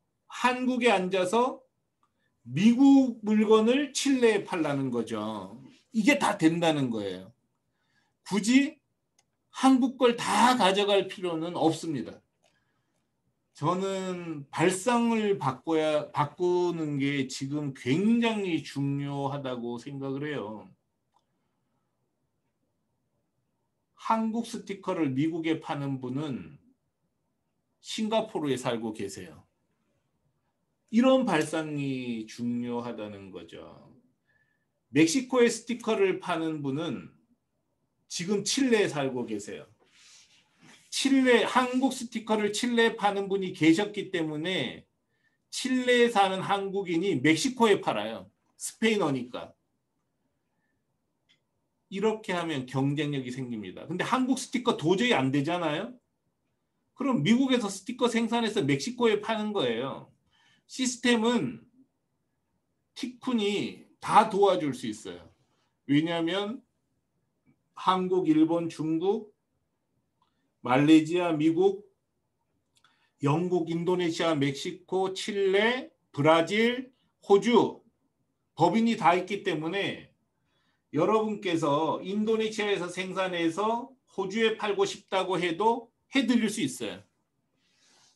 S1: 미국 물건을 칠레에 팔라는 거죠. 이게 다 된다는 거예요. 굳이 한국 걸 다 가져갈 필요는 없습니다. 저는 발상을 바꾸는 게 지금 굉장히 중요하다고 생각을 해요. 한국 스티커를 미국에 파는 분은 싱가포르에 살고 계세요. 이런 발상이 중요하다는 거죠. 멕시코에 스티커를 파는 분은 지금 칠레에 살고 계세요. 한국 스티커를 칠레에 파는 분이 계셨기 때문에 칠레에 사는 한국인이 멕시코에 팔아요. 스페인어니까. 이렇게 하면 경쟁력이 생깁니다. 근데 한국 스티커 도저히 안 되잖아요. 그럼 미국에서 스티커 생산해서 멕시코에 파는 거예요. 시스템은 티쿤이 다 도와줄 수 있어요. 왜냐하면 한국, 일본, 중국, 말레이시아, 미국, 영국, 인도네시아, 멕시코, 칠레, 브라질, 호주 법인이 다 있기 때문에 여러분께서 인도네시아에서 생산해서 호주에 팔고 싶다고 해도 해드릴 수 있어요.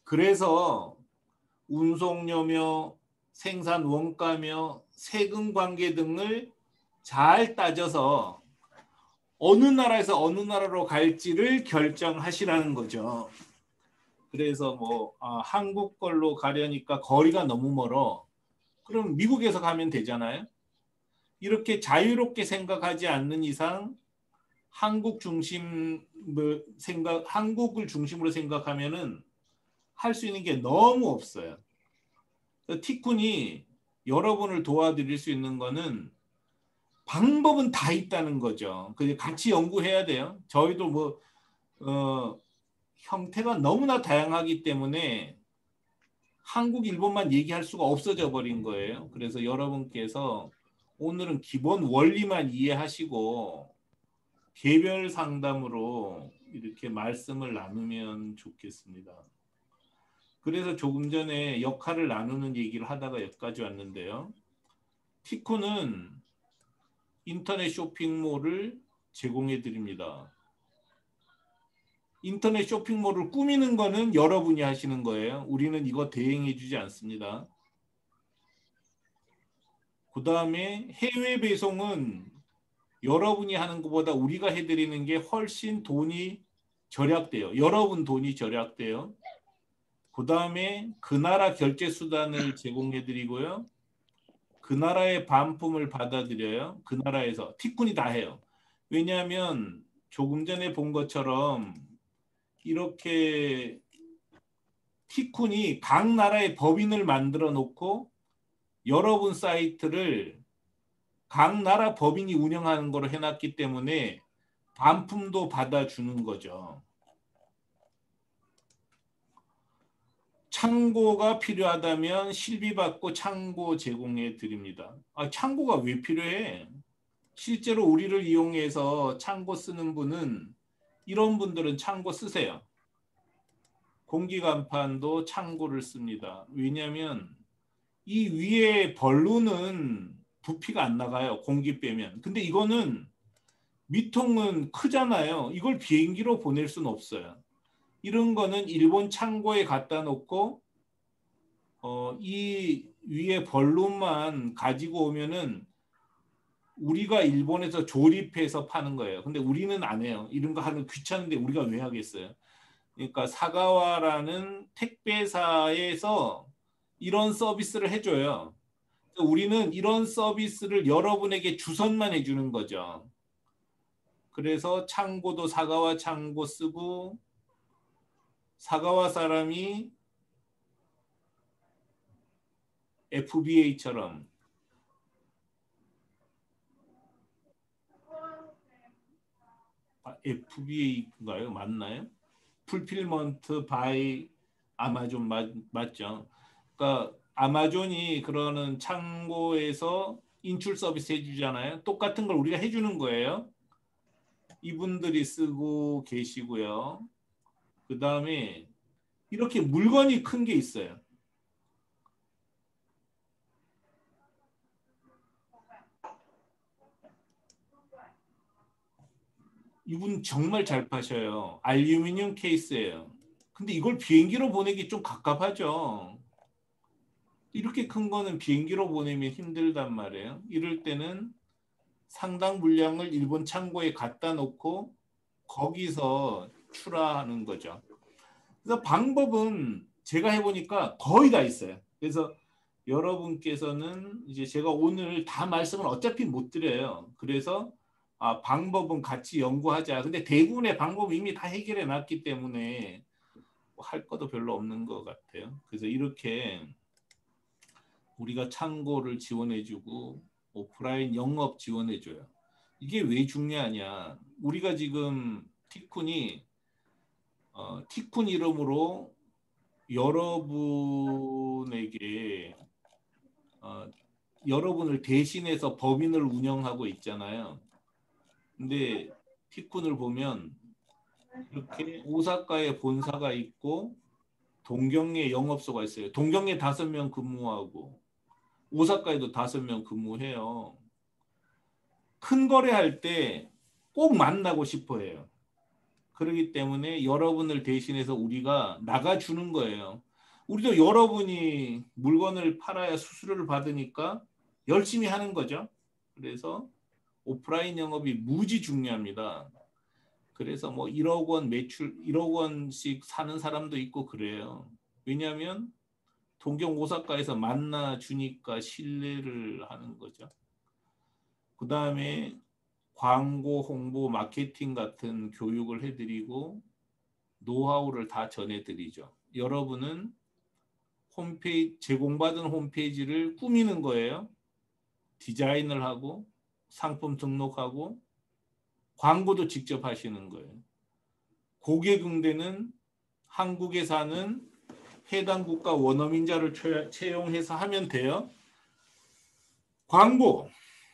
S1: 그래서 운송료며 생산 원가며 세금 관계 등을 잘 따져서 어느 나라에서 어느 나라로 갈지를 결정하시라는 거죠. 그래서 뭐 한국 걸로 가려니까 거리가 너무 멀어. 그럼 미국에서 가면 되잖아요. 이렇게 자유롭게 생각하지 않는 이상 한국을 중심으로 생각하면은 할 수 있는 게 너무 없어요. 티쿤이 여러분을 도와드릴 수 있는 거는 방법은 다 있다는 거죠. 그래서 같이 연구해야 돼요. 저희도 뭐 형태가 너무나 다양하기 때문에 한국, 일본만 얘기할 수가 없어져 버린 거예요. 그래서 여러분께서 오늘은 기본 원리만 이해하시고 개별 상담으로 이렇게 말씀을 나누면 좋겠습니다. 그래서 조금 전에 역할을 나누는 얘기를 하다가 여기까지 왔는데요. 티코는 인터넷 쇼핑몰을 제공해 드립니다. 인터넷 쇼핑몰을 꾸미는 거는 여러분이 하시는 거예요. 우리는 이거 대행해 주지 않습니다. 그 다음에 해외 배송은 여러분이 하는 것보다 우리가 해드리는 게 훨씬 돈이 절약돼요. 여러분 돈이 절약돼요. 그 다음에 그 나라 결제 수단을 제공해 드리고요. 그 나라의 반품을 받아들여요. 그 나라에서. 티쿤이 다 해요. 왜냐하면 조금 전에 본 것처럼 이렇게 티쿤이 각 나라의 법인을 만들어 놓고 여러분 사이트를 각 나라 법인이 운영하는 거로 해놨기 때문에 반품도 받아주는 거죠. 창고가 필요하다면 실비받고 창고 제공해 드립니다. 창고가 왜 필요해? 실제로 우리를 이용해서 창고 쓰는 분은 이런 분들은 창고 쓰세요. 공기간판도 창고를 씁니다. 왜냐하면 이 위에 벌루는 부피가 안 나가요. 공기 빼면. 근데 이거는 미통은 크잖아요. 이걸 비행기로 보낼 수는 없어요. 이런 거는 일본 창고에 갖다 놓고 이 위에 벌룬만 가지고 오면은 우리가 일본에서 조립해서 파는 거예요. 근데 우리는 안 해요. 이런 거 하는 귀찮은데 우리가 왜 하겠어요? 그러니까 사가와라는 택배사에서 이런 서비스를 해줘요. 우리는 이런 서비스를 여러분에게 주선만 해주는 거죠. 그래서 창고도 사가와 창고 쓰고 사가와 사람이 FBA처럼 FBA인가요? 맞나요? 풀필먼트 바이 아마존 맞죠? 그러니까 아마존이 그러는 창고에서 인출 서비스 해주잖아요. 똑같은 걸 우리가 해주는 거예요. 이분들이 쓰고 계시고요. 그 다음에 이렇게 물건이 큰 게 있어요. 이분 정말 잘 파셔요. 알루미늄 케이스예요. 근데 이걸 비행기로 보내기 좀 갑갑하죠. 이렇게 큰 거는 비행기로 보내면 힘들단 말이에요. 이럴 때는 상당 물량을 일본 창고에 갖다 놓고 거기서 출하하는 거죠. 그래서 방법은 제가 해보니까 거의 다 있어요. 그래서 여러분께서는 이제 제가 오늘 다 말씀을 어차피 못 드려요. 그래서 방법은 같이 연구하자. 근데 대부분의 방법은 이미 다 해결해 놨기 때문에 할 것도 별로 없는 것 같아요. 그래서 이렇게 우리가 창고를 지원해주고 오프라인 영업 지원해줘요. 이게 왜 중요하냐? 우리가 지금 티쿤이 티쿤 이름으로 여러분에게 여러분을 대신해서 법인을 운영하고 있잖아요. 근데 티쿤을 보면 이렇게 오사카에 본사가 있고 동경에 영업소가 있어요. 동경에 5명 근무하고 오사카에도 5명 근무해요. 큰 거래할 때 꼭 만나고 싶어 해요. 그렇기 때문에 여러분을 대신해서 우리가 나가주는 거예요. 우리도 여러분이 물건을 팔아야 수수료를 받으니까 열심히 하는 거죠. 그래서 오프라인 영업이 무지 중요합니다. 그래서 뭐 1억 원 매출 1억 원씩 사는 사람도 있고 그래요. 왜냐하면 동경 오사카에서 만나 주니까 신뢰를 하는 거죠. 그 다음에 광고, 홍보, 마케팅 같은 교육을 해드리고 노하우를 다 전해드리죠. 여러분은 홈페이지, 제공받은 홈페이지를 꾸미는 거예요. 디자인을 하고 상품 등록하고 광고도 직접 하시는 거예요. 고객 응대는 한국에 사는 해당 국가 원어민자를 채용해서 하면 돼요.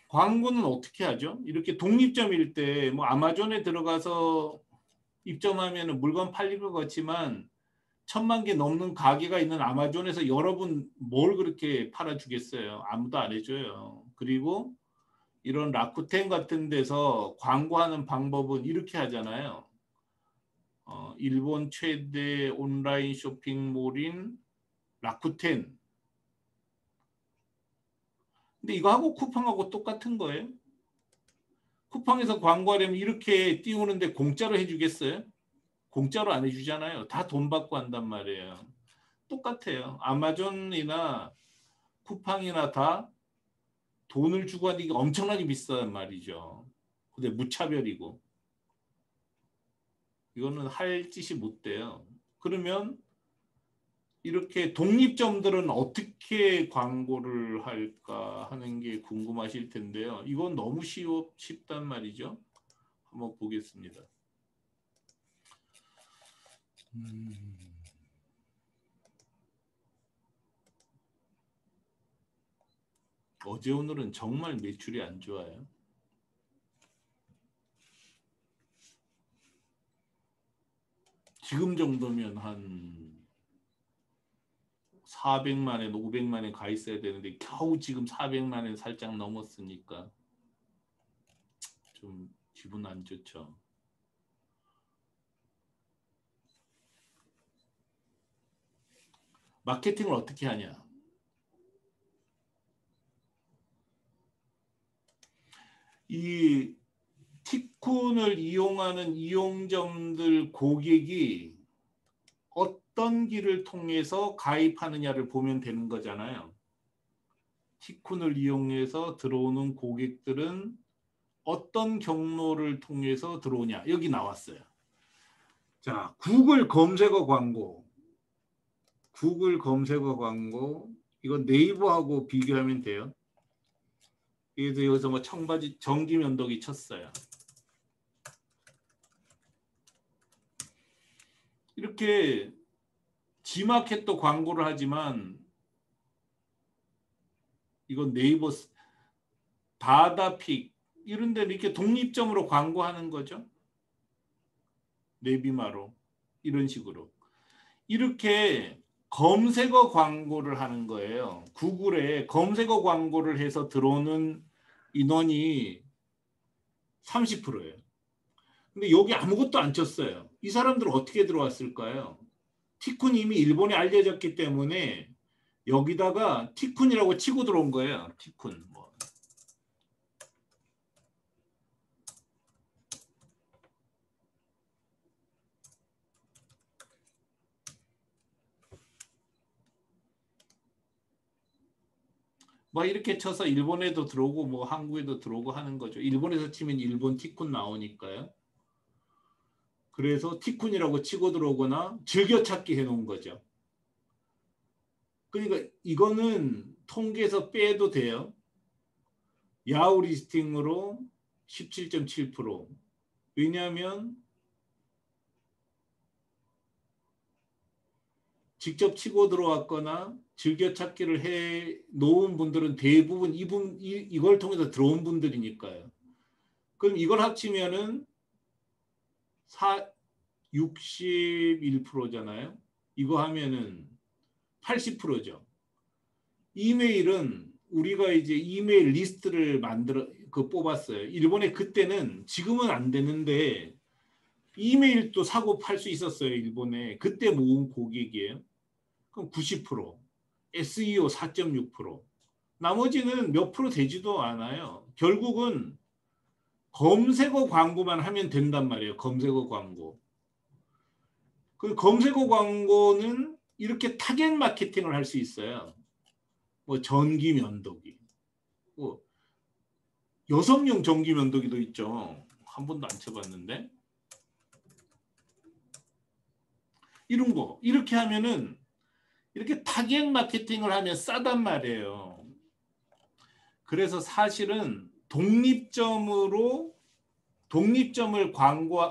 S1: 광고는 어떻게 하죠? 이렇게 독립점일 때 뭐 아마존에 들어가서 입점하면 물건 팔릴 것 같지만 1000만 개 넘는 가게가 있는 아마존에서 여러분 뭘 그렇게 팔아주겠어요? 아무도 안 해줘요. 그리고 이런 라쿠텐 같은 데서 광고하는 방법은 이렇게 하잖아요. 일본 최대 온라인 쇼핑몰인 라쿠텐. 근데 이거하고 쿠팡하고 똑같은 거예요. 쿠팡에서 광고하려면 이렇게 띄우는데 공짜로 해주겠어요? 공짜로 안 해주잖아요. 다 돈 받고 한단 말이에요. 똑같아요. 아마존이나 쿠팡이나 다 돈을 주고 하는 게 엄청나게 비싸단 말이죠. 근데 무차별이고. 이거는 할 짓이 못 돼요. 그러면 이렇게 독립점들은 어떻게 광고를 할까 하는 게 궁금하실 텐데요. 이건 너무 쉽단 말이죠. 한번 보겠습니다. 어제 오늘은 정말 매출이 안 좋아요. 지금 정도면 한 400만엔, 500만엔 가 있어야 되는데 겨우 지금 400만엔 살짝 넘었으니까 좀 기분 안 좋죠. 마케팅을 어떻게 하냐? 이 티쿤을 이용하는 이용점들 고객이 어떤 길을 통해서 가입하느냐를 보면 되는 거잖아요. 티쿤을 이용해서 들어오는 고객들은 어떤 경로를 통해서 들어오냐. 여기 나왔어요. 자, 구글 검색어 광고. 이건 네이버하고 비교하면 돼요. 그래서 여기서 뭐 청바지 전기면도기 쳤어요. 이렇게 G마켓도 광고를 하지만 이건 네이버 다다픽 이런 데 이렇게 독립점으로 광고하는 거죠. 네비마로 이런 식으로. 이렇게 검색어 광고를 하는 거예요. 구글에 검색어 광고를 해서 들어오는 인원이 30%예요. 근데 여기 아무것도 안 쳤어요. 이 사람들은 어떻게 들어왔을까요? 티쿤 이미 일본에 알려졌기 때문에 여기다가 티쿤이라고 치고 들어온 거예요. 티쿤. 뭐 이렇게 쳐서 일본에도 들어오고 뭐 한국에도 들어오고 하는 거죠. 일본에서 치면 일본 티쿤 나오니까요. 그래서 티쿤이라고 치고 들어오거나 즐겨찾기 해놓은 거죠. 그러니까 이거는 통계에서 빼도 돼요. 야후 리스팅으로 17.7%. 왜냐하면 직접 치고 들어왔거나 즐겨찾기를 해 놓은 분들은 대부분 이걸 통해서 들어온 분들이니까요. 그럼 이걸 합치면은 61%잖아요. 이거 하면은 80%죠. 이메일은 우리가 이제 이메일 리스트를 뽑았어요. 일본에 그때는 지금은 안 되는데 이메일도 사고 팔 수 있었어요. 일본에. 그때 모은 고객이에요. 그럼 90%, SEO 4.6%. 나머지는 몇 프로 되지도 않아요. 결국은 검색어 광고만 하면 된단 말이에요. 검색어 광고. 그 검색어 광고는 이렇게 타겟 마케팅을 할 수 있어요. 뭐 전기 면도기. 뭐 여성용 전기 면도기도 있죠. 한 번도 안 쳐봤는데. 이런 거. 이렇게 하면은 이렇게 타겟 마케팅을 하면 싸단 말이에요. 그래서 사실은 독립점을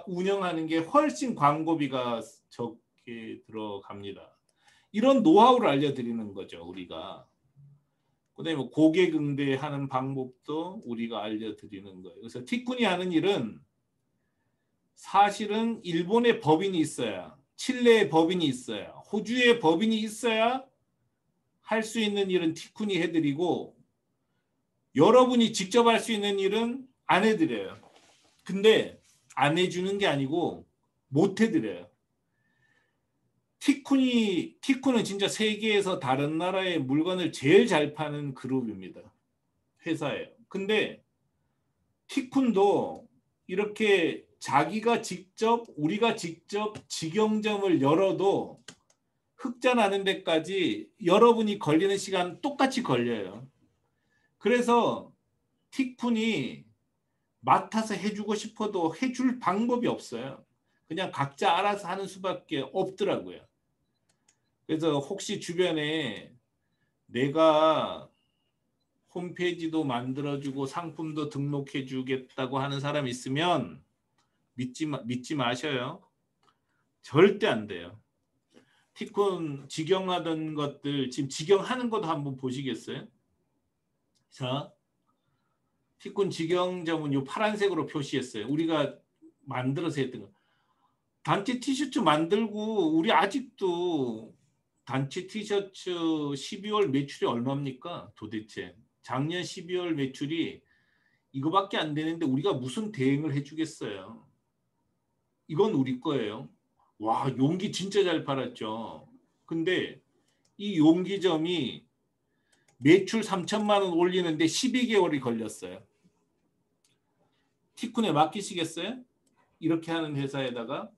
S1: 운영하는 게 훨씬 광고비가 적게 들어갑니다. 이런 노하우를 알려드리는 거죠, 우리가. 그다음에 뭐 고객 응대하는 방법도 우리가 알려드리는 거예요. 그래서 티쿤이 하는 일은 사실은 일본의 법인이 있어야, 칠레의 법인이 있어야, 호주의 법인이 있어야 할 수 있는 일은 티쿤이 해드리고, 여러분이 직접 할 수 있는 일은 안 해드려요. 근데 안 해주는 게 아니고 못 해드려요. 티쿤은 진짜 세계에서 다른 나라의 물건을 제일 잘 파는 그룹입니다. 회사예요. 근데 티쿤도 이렇게 우리가 직접 직영점을 열어도 흑자 나는 데까지 여러분이 걸리는 시간 똑같이 걸려요. 그래서 티쿤이 맡아서 해주고 싶어도 해줄 방법이 없어요. 그냥 각자 알아서 하는 수밖에 없더라고요. 그래서 혹시 주변에 내가 홈페이지도 만들어주고 상품도 등록해주겠다고 하는 사람 있으면 믿지 마셔요. 절대 안 돼요. 티쿤 직영하던 것들 지금 직영하는 것도 한번 보시겠어요? 자, 티쿤 직영점은 이 파란색으로 표시했어요. 우리가 만들어서 했던 거. 단체 티셔츠 만들고 우리 아직도 단체 티셔츠 12월 매출이 얼마입니까? 도대체 작년 12월 매출이 이거밖에 안 되는데 우리가 무슨 대행을 해주겠어요? 이건 우리 거예요. 와, 용기 진짜 잘 팔았죠. 근데 이 용기점이 매출 3천만 원 올리는데 12개월이 걸렸어요. 티쿤에 맡기시겠어요? 이렇게 하는 회사에다가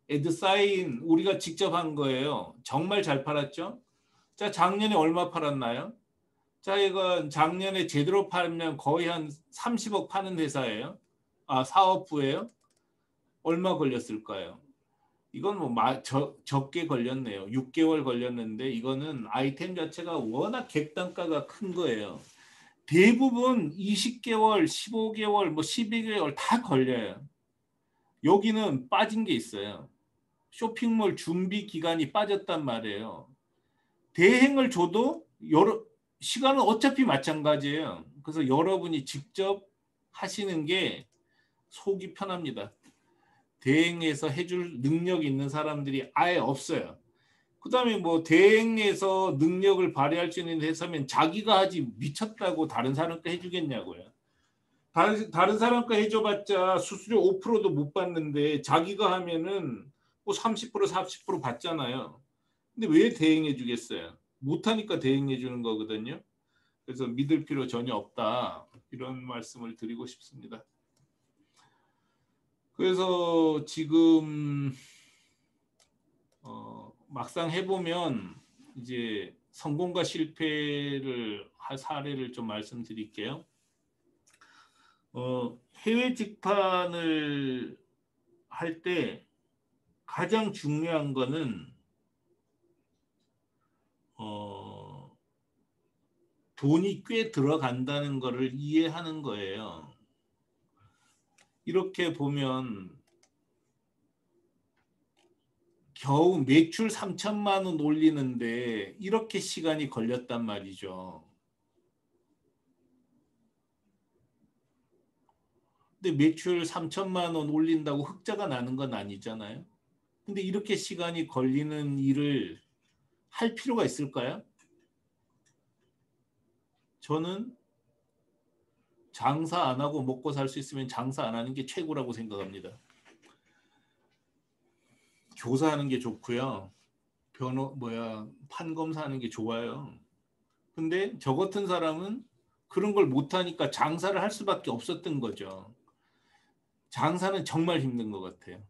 S1: 애드사인 우리가 직접 한 거예요. 정말 잘 팔았죠? 자, 작년에 얼마 팔았나요? 자, 이건 작년에 제대로 팔면 거의 한 30억 파는 회사예요. 사업부예요. 얼마 걸렸을까요? 이건 뭐 적게 걸렸네요. 6개월 걸렸는데 이거는 아이템 자체가 워낙 객단가가 큰 거예요. 대부분 20개월, 15개월, 뭐 12개월 다 걸려요. 여기는 빠진 게 있어요. 쇼핑몰 준비 기간이 빠졌단 말이에요. 대행을 줘도 시간은 어차피 마찬가지예요. 그래서 여러분이 직접 하시는 게 속이 편합니다. 대행해서 해줄 능력이 있는 사람들이 아예 없어요. 그 다음에 뭐 대행해서 능력을 발휘할 수 있는 회사면 자기가 하지 미쳤다고 다른 사람 거 해주겠냐고요. 다른 사람 거 해줘봤자 수수료 5%도 못 받는데 자기가 하면은 뭐 30% 40% 받잖아요. 근데 왜 대행해 주겠어요? 못하니까 대행해 주는 거거든요. 그래서 믿을 필요 전혀 없다. 이런 말씀을 드리고 싶습니다. 그래서 지금 막상 해보면 이제 성공과 실패를 할 사례를 좀 말씀드릴게요. 해외 직판을 할 때 가장 중요한 거는 돈이 꽤 들어간다는 것을 이해하는 거예요. 이렇게 보면 겨우 매출 3천만 원 올리는데 이렇게 시간이 걸렸단 말이죠. 근데 매출 3천만 원 올린다고 흑자가 나는 건 아니잖아요. 근데 이렇게 시간이 걸리는 일을 할 필요가 있을까요? 저는 장사 안 하고 먹고 살 수 있으면 장사 안 하는 게 최고라고 생각합니다. 교사하는 게 좋고요. 판검사하는 게 좋아요. 근데 저 같은 사람은 그런 걸 못하니까 장사를 할 수밖에 없었던 거죠. 장사는 정말 힘든 것 같아요.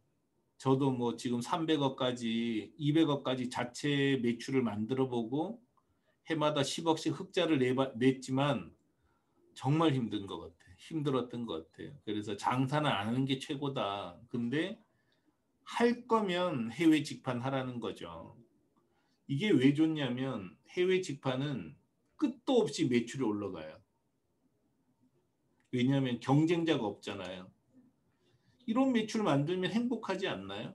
S1: 저도 뭐 지금 300억까지 200억까지 자체 매출을 만들어 보고 해마다 10억씩 흑자를 냈지만 정말 힘든 것 같아요. 힘들었던 것 같아요. 그래서 장사는 안 하는 게 최고다. 근데 할 거면 해외 직판하라는 거죠. 이게 왜 좋냐면 해외 직판은 끝도 없이 매출이 올라가요. 왜냐하면 경쟁자가 없잖아요. 이런 매출 만들면 행복하지 않나요?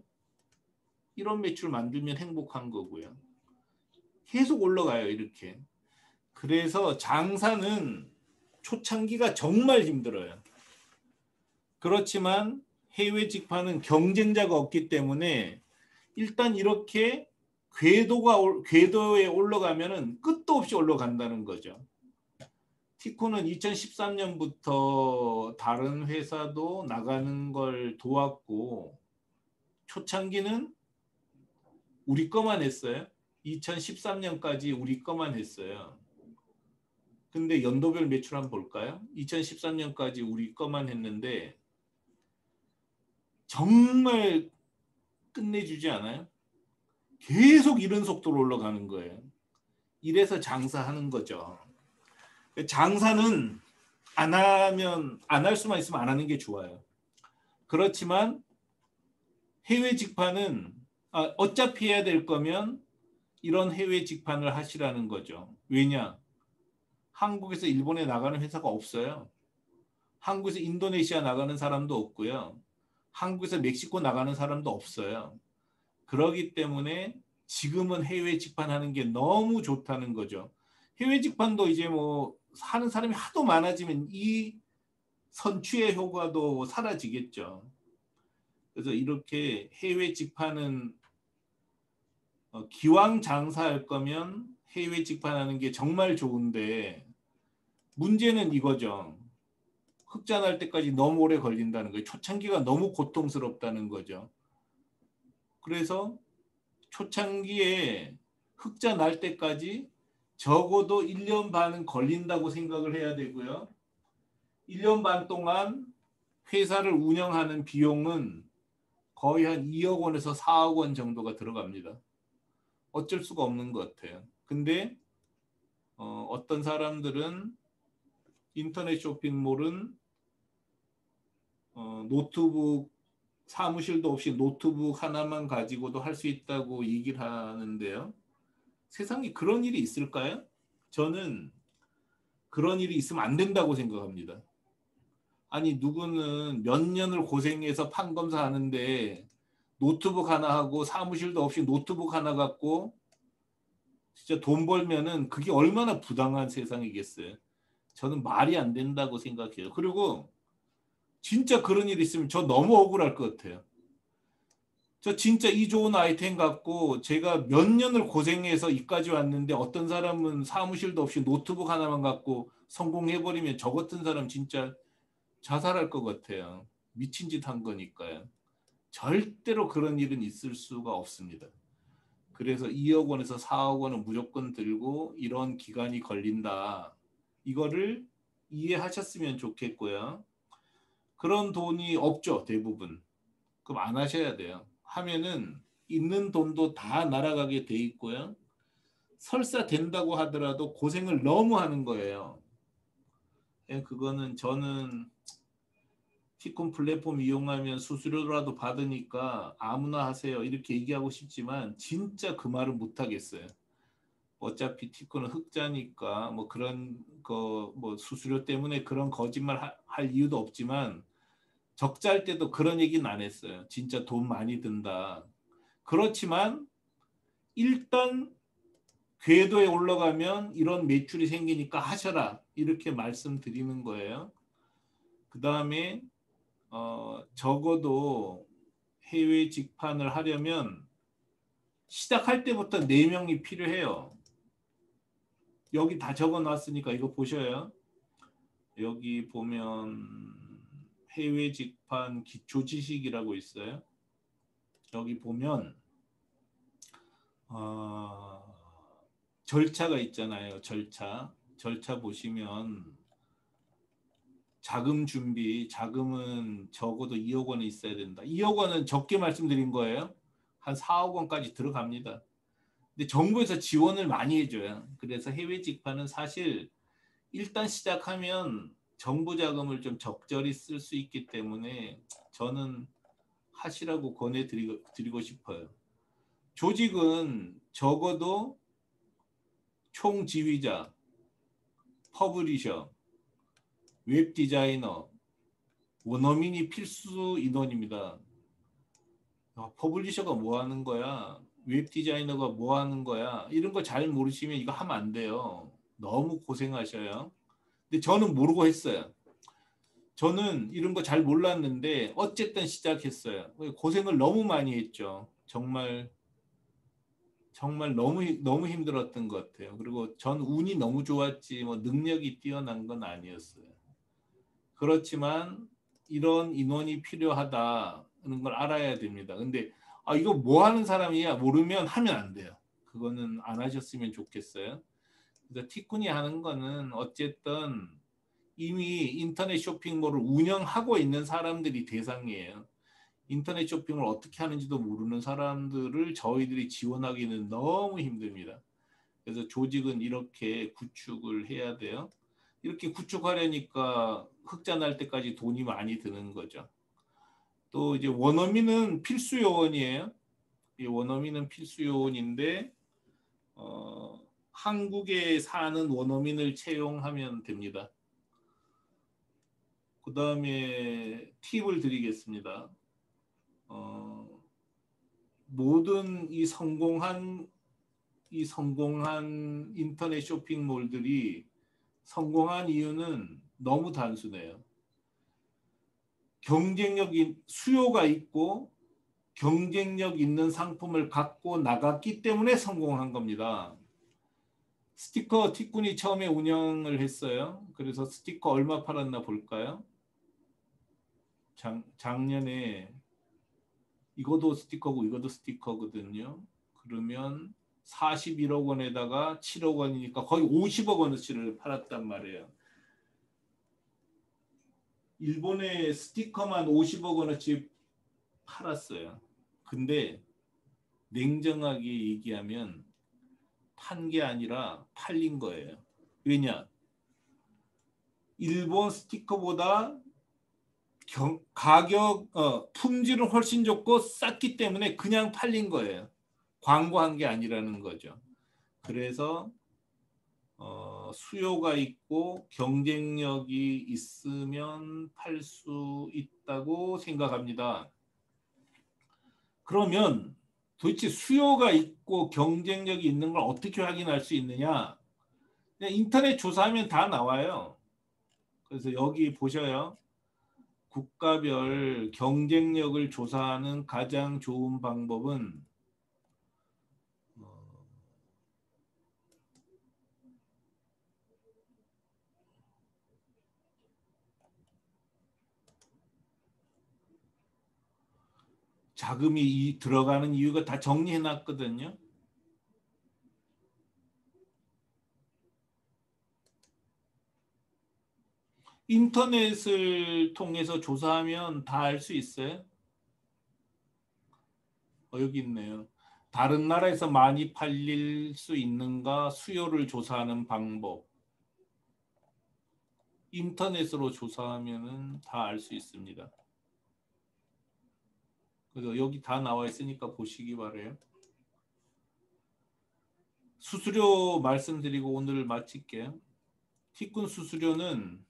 S1: 이런 매출 만들면 행복한 거고요. 계속 올라가요, 이렇게. 그래서 장사는 초창기가 정말 힘들어요. 그렇지만 해외 직판은 경쟁자가 없기 때문에 일단 이렇게 궤도에 올라가면은 끝도 없이 올라간다는 거죠. 티코는 2013년부터 다른 회사도 나가는 걸 도왔고 초창기는 우리 거만 했어요. 2013년까지 우리 거만 했어요. 근데 연도별 매출 한번 볼까요? 2013년까지 우리 거만 했는데 정말 끝내주지 않아요? 계속 이런 속도로 올라가는 거예요. 이래서 장사하는 거죠. 장사는 안 할 수만 있으면 안 하는 게 좋아요. 그렇지만 해외 직판은 어차피 해야 될 거면 이런 해외 직판을 하시라는 거죠. 왜냐? 한국에서 일본에 나가는 회사가 없어요. 한국에서 인도네시아 나가는 사람도 없고요. 한국에서 멕시코 나가는 사람도 없어요. 그러기 때문에 지금은 해외 직판하는 게 너무 좋다는 거죠. 해외 직판도 이제 뭐 하는 사람이 하도 많아지면 이 선취의 효과도 사라지겠죠. 그래서 이렇게 해외 직판은 기왕 장사할 거면 해외 직판하는 게 정말 좋은데 문제는 이거죠. 흑자 날 때까지 너무 오래 걸린다는 거예요. 초창기가 너무 고통스럽다는 거죠. 그래서 초창기에 흑자 날 때까지 적어도 1년 반은 걸린다고 생각을 해야 되고요. 1년 반 동안 회사를 운영하는 비용은 거의 한 2억 원에서 4억 원 정도가 들어갑니다. 어쩔 수가 없는 것 같아요. 근데 어떤 사람들은 인터넷 쇼핑몰은 노트북 사무실도 없이 노트북 하나만 가지고도 할 수 있다고 얘기를 하는데요. 세상에 그런 일이 있을까요? 저는 그런 일이 있으면 안 된다고 생각합니다. 아니 누구는 몇 년을 고생해서 판검사 하는데 노트북 하나 하고 사무실도 없이 노트북 하나 갖고 진짜 돈 벌면은 그게 얼마나 부당한 세상이겠어요. 저는 말이 안 된다고 생각해요. 그리고 진짜 그런 일 있으면 저 너무 억울할 것 같아요. 저 진짜 이 좋은 아이템 갖고 제가 몇 년을 고생해서 이까지 왔는데 어떤 사람은 사무실도 없이 노트북 하나만 갖고 성공해버리면 저 같은 사람 진짜 자살할 것 같아요. 미친 짓 한 거니까요. 절대로 그런 일은 있을 수가 없습니다. 그래서 2억 원에서 4억 원은 무조건 들고 이런 기간이 걸린다. 이거를 이해하셨으면 좋겠고요. 그런 돈이 없죠, 대부분. 그럼 안 하셔야 돼요. 하면은 있는 돈도 다 날아가게 돼 있고요. 설사 된다고 하더라도 고생을 너무 하는 거예요. 그거는 저는 티콘 플랫폼 이용하면 수수료라도 받으니까 아무나 하세요. 이렇게 얘기하고 싶지만 진짜 그 말은 못 하겠어요. 어차피 티콘은 흑자니까 뭐 그런 거 뭐 수수료 때문에 그런 거짓말 할 이유도 없지만 적자일 때도 그런 얘기는 안 했어요. 진짜 돈 많이 든다. 그렇지만 일단 궤도에 올라가면 이런 매출이 생기니까 하셔라. 이렇게 말씀드리는 거예요. 그 다음에 적어도 해외 직판을 하려면 시작할 때부터 4명이 필요해요. 여기 다 적어놨으니까 이거 보셔요. 여기 보면 해외 직판 기초 지식이라고 있어요. 여기 보면 절차가 있잖아요. 절차 보시면 자금 준비, 자금은 적어도 2억 원은 있어야 된다. 2억 원은 적게 말씀드린 거예요. 한 4억 원까지 들어갑니다. 근데 정부에서 지원을 많이 해줘요. 그래서 해외 직판은 사실 일단 시작하면 정부 자금을 좀 적절히 쓸 수 있기 때문에 저는 하시라고 권해드리고 싶어요.
S2: 조직은 적어도 총지휘자, 퍼블리셔, 웹 디자이너, 원어민이 필수 인원입니다. 퍼블리셔가 뭐 하는 거야? 웹 디자이너가 뭐 하는 거야? 이런 거 잘 모르시면 이거 하면 안 돼요. 너무 고생하셔요. 근데 저는 모르고 했어요. 저는 이런 거 잘 몰랐는데 어쨌든 시작했어요. 고생을 너무 많이 했죠. 정말 너무 힘들었던 것 같아요. 그리고 전 운이 너무 좋았지 뭐 능력이 뛰어난 건 아니었어요. 그렇지만 이런 인원이 필요하다는 걸 알아야 됩니다. 근데 이거 뭐 하는 사람이야 모르면 하면 안 돼요. 그거는 안 하셨으면 좋겠어요. 그래서 티쿤이 하는 거는 어쨌든 이미 인터넷 쇼핑몰을 운영하고 있는 사람들이 대상이에요. 인터넷 쇼핑을 어떻게 하는지도 모르는 사람들을 저희들이 지원하기는 너무 힘듭니다. 그래서 조직은 이렇게 구축을 해야 돼요. 이렇게 구축하려니까 흑자 날 때까지 돈이 많이 드는 거죠. 또 이제 원어민은 필수 요원이에요. 이 원어민은 필수 요원인데 한국에 사는 원어민을 채용하면 됩니다. 그 다음에 팁을 드리겠습니다. 모든 이 성공한 인터넷 쇼핑몰들이 성공한 이유는 너무 단순해요. 경쟁력이 수요가 있고 경쟁력 있는 상품을 갖고 나갔기 때문에 성공한 겁니다. 스티커 티쿤이 처음에 운영을 했어요. 그래서 스티커 얼마 팔았나 볼까요? 작년에 이것도 스티커고 이것도 스티커거든요. 그러면 41억 원에다가 7억 원이니까 거의 50억 원어치를 팔았단 말이에요. 일본의 스티커만 50억 원어치 팔았어요. 근데 냉정하게 얘기하면 판 게 아니라 팔린 거예요. 왜냐? 일본 스티커보다 가격, 품질은 훨씬 좋고 쌌기 때문에 그냥 팔린 거예요. 광고한 게 아니라는 거죠. 그래서 수요가 있고 경쟁력이 있으면 팔 수 있다고 생각합니다. 그러면 도대체 수요가 있고 경쟁력이 있는 걸 어떻게 확인할 수 있느냐? 그냥 인터넷 조사하면 다 나와요. 그래서 여기 보셔요. 국가별 경쟁력을 조사하는 가장 좋은 방법은 자금이 들어가는 이유가 다 정리해 놨거든요. 인터넷을 통해서 조사하면 다 알 수 있어요. 여기 있네요. 다른 나라에서 많이 팔릴 수 있는가 수요를 조사하는 방법. 인터넷으로 조사하면 다 알 수 있습니다. 그래서 여기 다 나와 있으니까 보시기 바래요. 수수료 말씀드리고 오늘 마칠게요. 티쿤 수수료는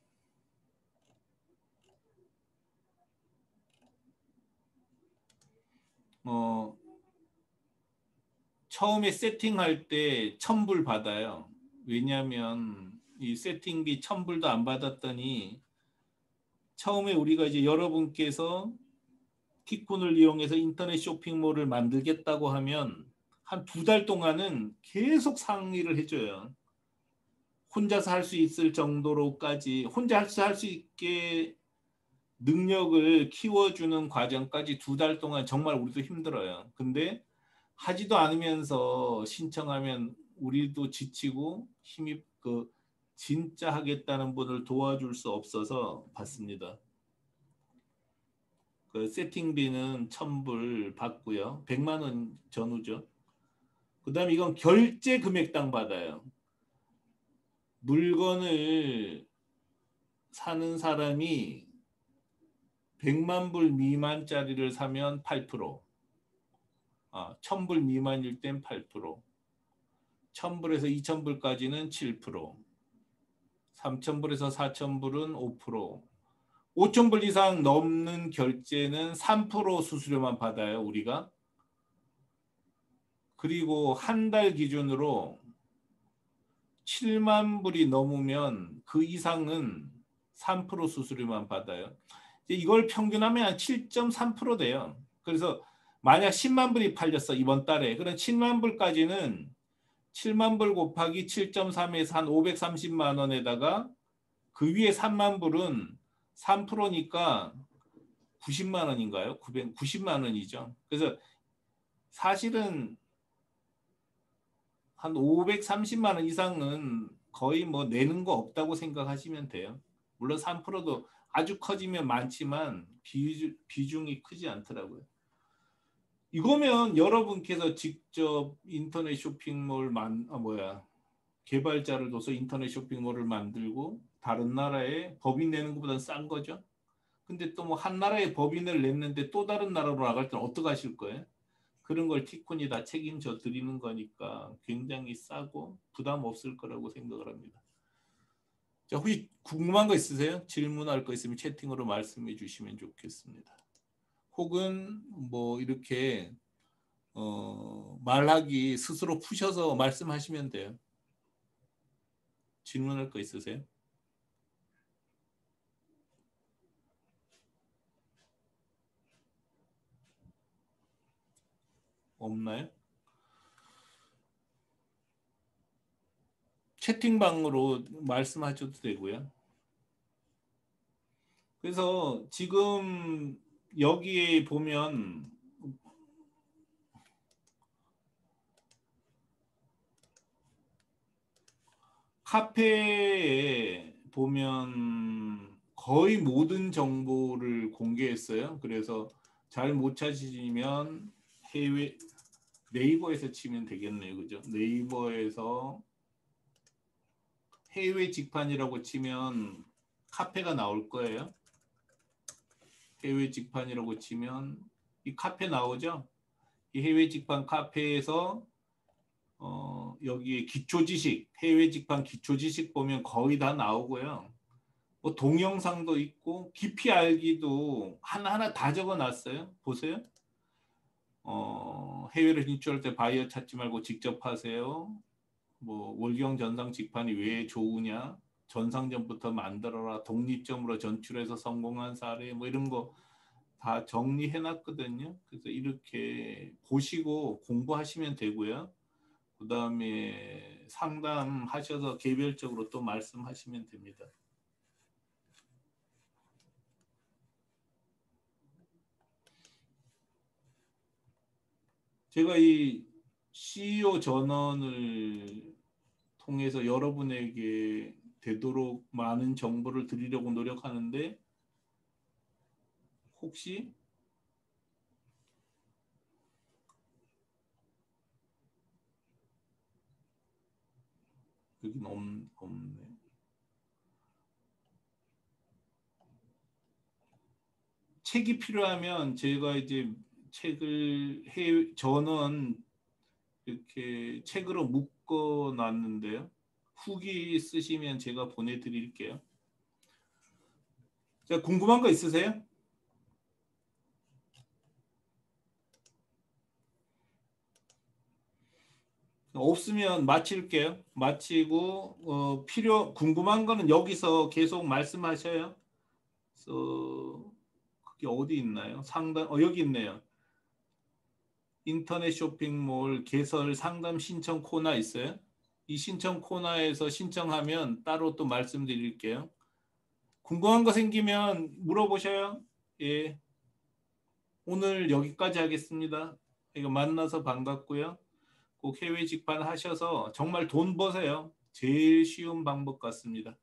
S2: 처음에 세팅할 때 1,000불 받아요. 왜냐하면 이 세팅비 1,000불도 안 받았더니 처음에 우리가 이제 여러분께서 티쿤을 이용해서 인터넷 쇼핑몰을 만들겠다고 하면 한 2달 동안은 계속 상의를 해줘요. 혼자서 할 수 있을 정도로까지 혼자 할 수 있게 능력을 키워주는 과정까지 2달 동안 정말 우리도 힘들어요. 근데 하지도 않으면서 신청하면 우리도 지치고 힘이 진짜 하겠다는 분을 도와줄 수 없어서 받습니다. 그 세팅비는 1,000불 받고요. 100만 원 전후죠. 그 다음에 이건 결제 금액당 받아요. 물건을 사는 사람이 100만 불 미만짜리를 사면 8%, 1000불 미만일 땐 8%, 1000불에서 2000불까지는 7%, 3000불에서 4000불은 5%, 5000불 이상 넘는 결제는 3% 수수료만 받아요, 우리가. 그리고 한 달 기준으로 7만 불이 넘으면 그 이상은 3% 수수료만 받아요. 이걸 평균하면 한 7.3% 돼요. 그래서 만약 10만 불이 팔렸어, 이번 달에. 그럼 7만 불까지는 7만 불 곱하기 7.3에서 한 530만 원에다가 그 위에 3만 불은 3%니까 90만 원인가요? 990만 원이죠. 그래서 사실은 한 530만 원 이상은 거의 뭐 내는 거 없다고 생각하시면 돼요. 물론 3%도 아주 커지면 많지만 비중이 크지 않더라고요. 이거면 여러분께서 직접 인터넷 쇼핑몰 개발자를 둬서 인터넷 쇼핑몰을 만들고 다른 나라에 법인 내는 것보다는 싼 거죠. 근데 또 뭐 한 나라에 법인을 냈는데 또 다른 나라로 나갈 때는 어떻게 하실 거예요? 그런 걸 티콘이 다 책임져 드리는 거니까 굉장히 싸고 부담 없을 거라고 생각을 합니다. 자, 혹시 궁금한 거 있으세요? 질문할 거 있으면 채팅으로 말씀해 주시면 좋겠습니다. 혹은 뭐 이렇게 말하기 스스로 푸셔서 말씀하시면 돼요. 질문할 거 있으세요? 없나요? 채팅방으로 말씀하셔도 되고요. 그래서 지금 여기에 보면 카페에 보면 거의 모든 정보를 공개했어요. 그래서 잘 못 찾으시면 네이버에서 치면 되겠네요. 그죠? 네이버에서 해외 직판이라고 치면 카페가 나올 거예요. 해외 직판이라고 치면 이 카페 나오죠? 이 해외 직판 카페에서 여기에 기초지식, 해외 직판 기초지식 보면 거의 다 나오고요. 뭐 동영상도 있고 깊이 알기도 하나하나 다 적어놨어요. 보세요. 해외를 진출할 때 바이어 찾지 말고 직접 하세요. 뭐 월경 전상 직판이 왜 좋으냐, 전상점부터 만들어라, 독립점으로 전출해서 성공한 사례, 뭐 이런 거 다 정리해놨거든요. 그래서 이렇게 보시고 공부하시면 되고요. 그 다음에 상담하셔서 개별적으로 또 말씀하시면 됩니다. 제가 이 CEO 전원을 통해서 여러분에게 되도록 많은 정보를 드리려고 노력하는데 혹시 여기는 없네. 책이 필요하면 제가 이제 책을 전원 이렇게 책으로 묶어 놨는데요. 후기 쓰시면 제가 보내드릴게요. 자, 궁금한 거 있으세요? 없으면 마칠게요. 마치고 궁금한 거는 여기서 계속 말씀하셔요. 그래서 그게 어디 있나요? 상담 여기 있네요. 인터넷 쇼핑몰 개설 상담 신청 코너 있어요. 이 신청 코너에서 신청하면 따로 또 말씀드릴게요. 궁금한 거 생기면 물어보셔요. 예. 오늘 여기까지 하겠습니다. 이거 만나서 반갑고요. 꼭 해외 직판 하셔서 정말 돈 버세요. 제일 쉬운 방법 같습니다.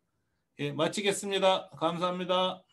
S2: 예, 마치겠습니다. 감사합니다.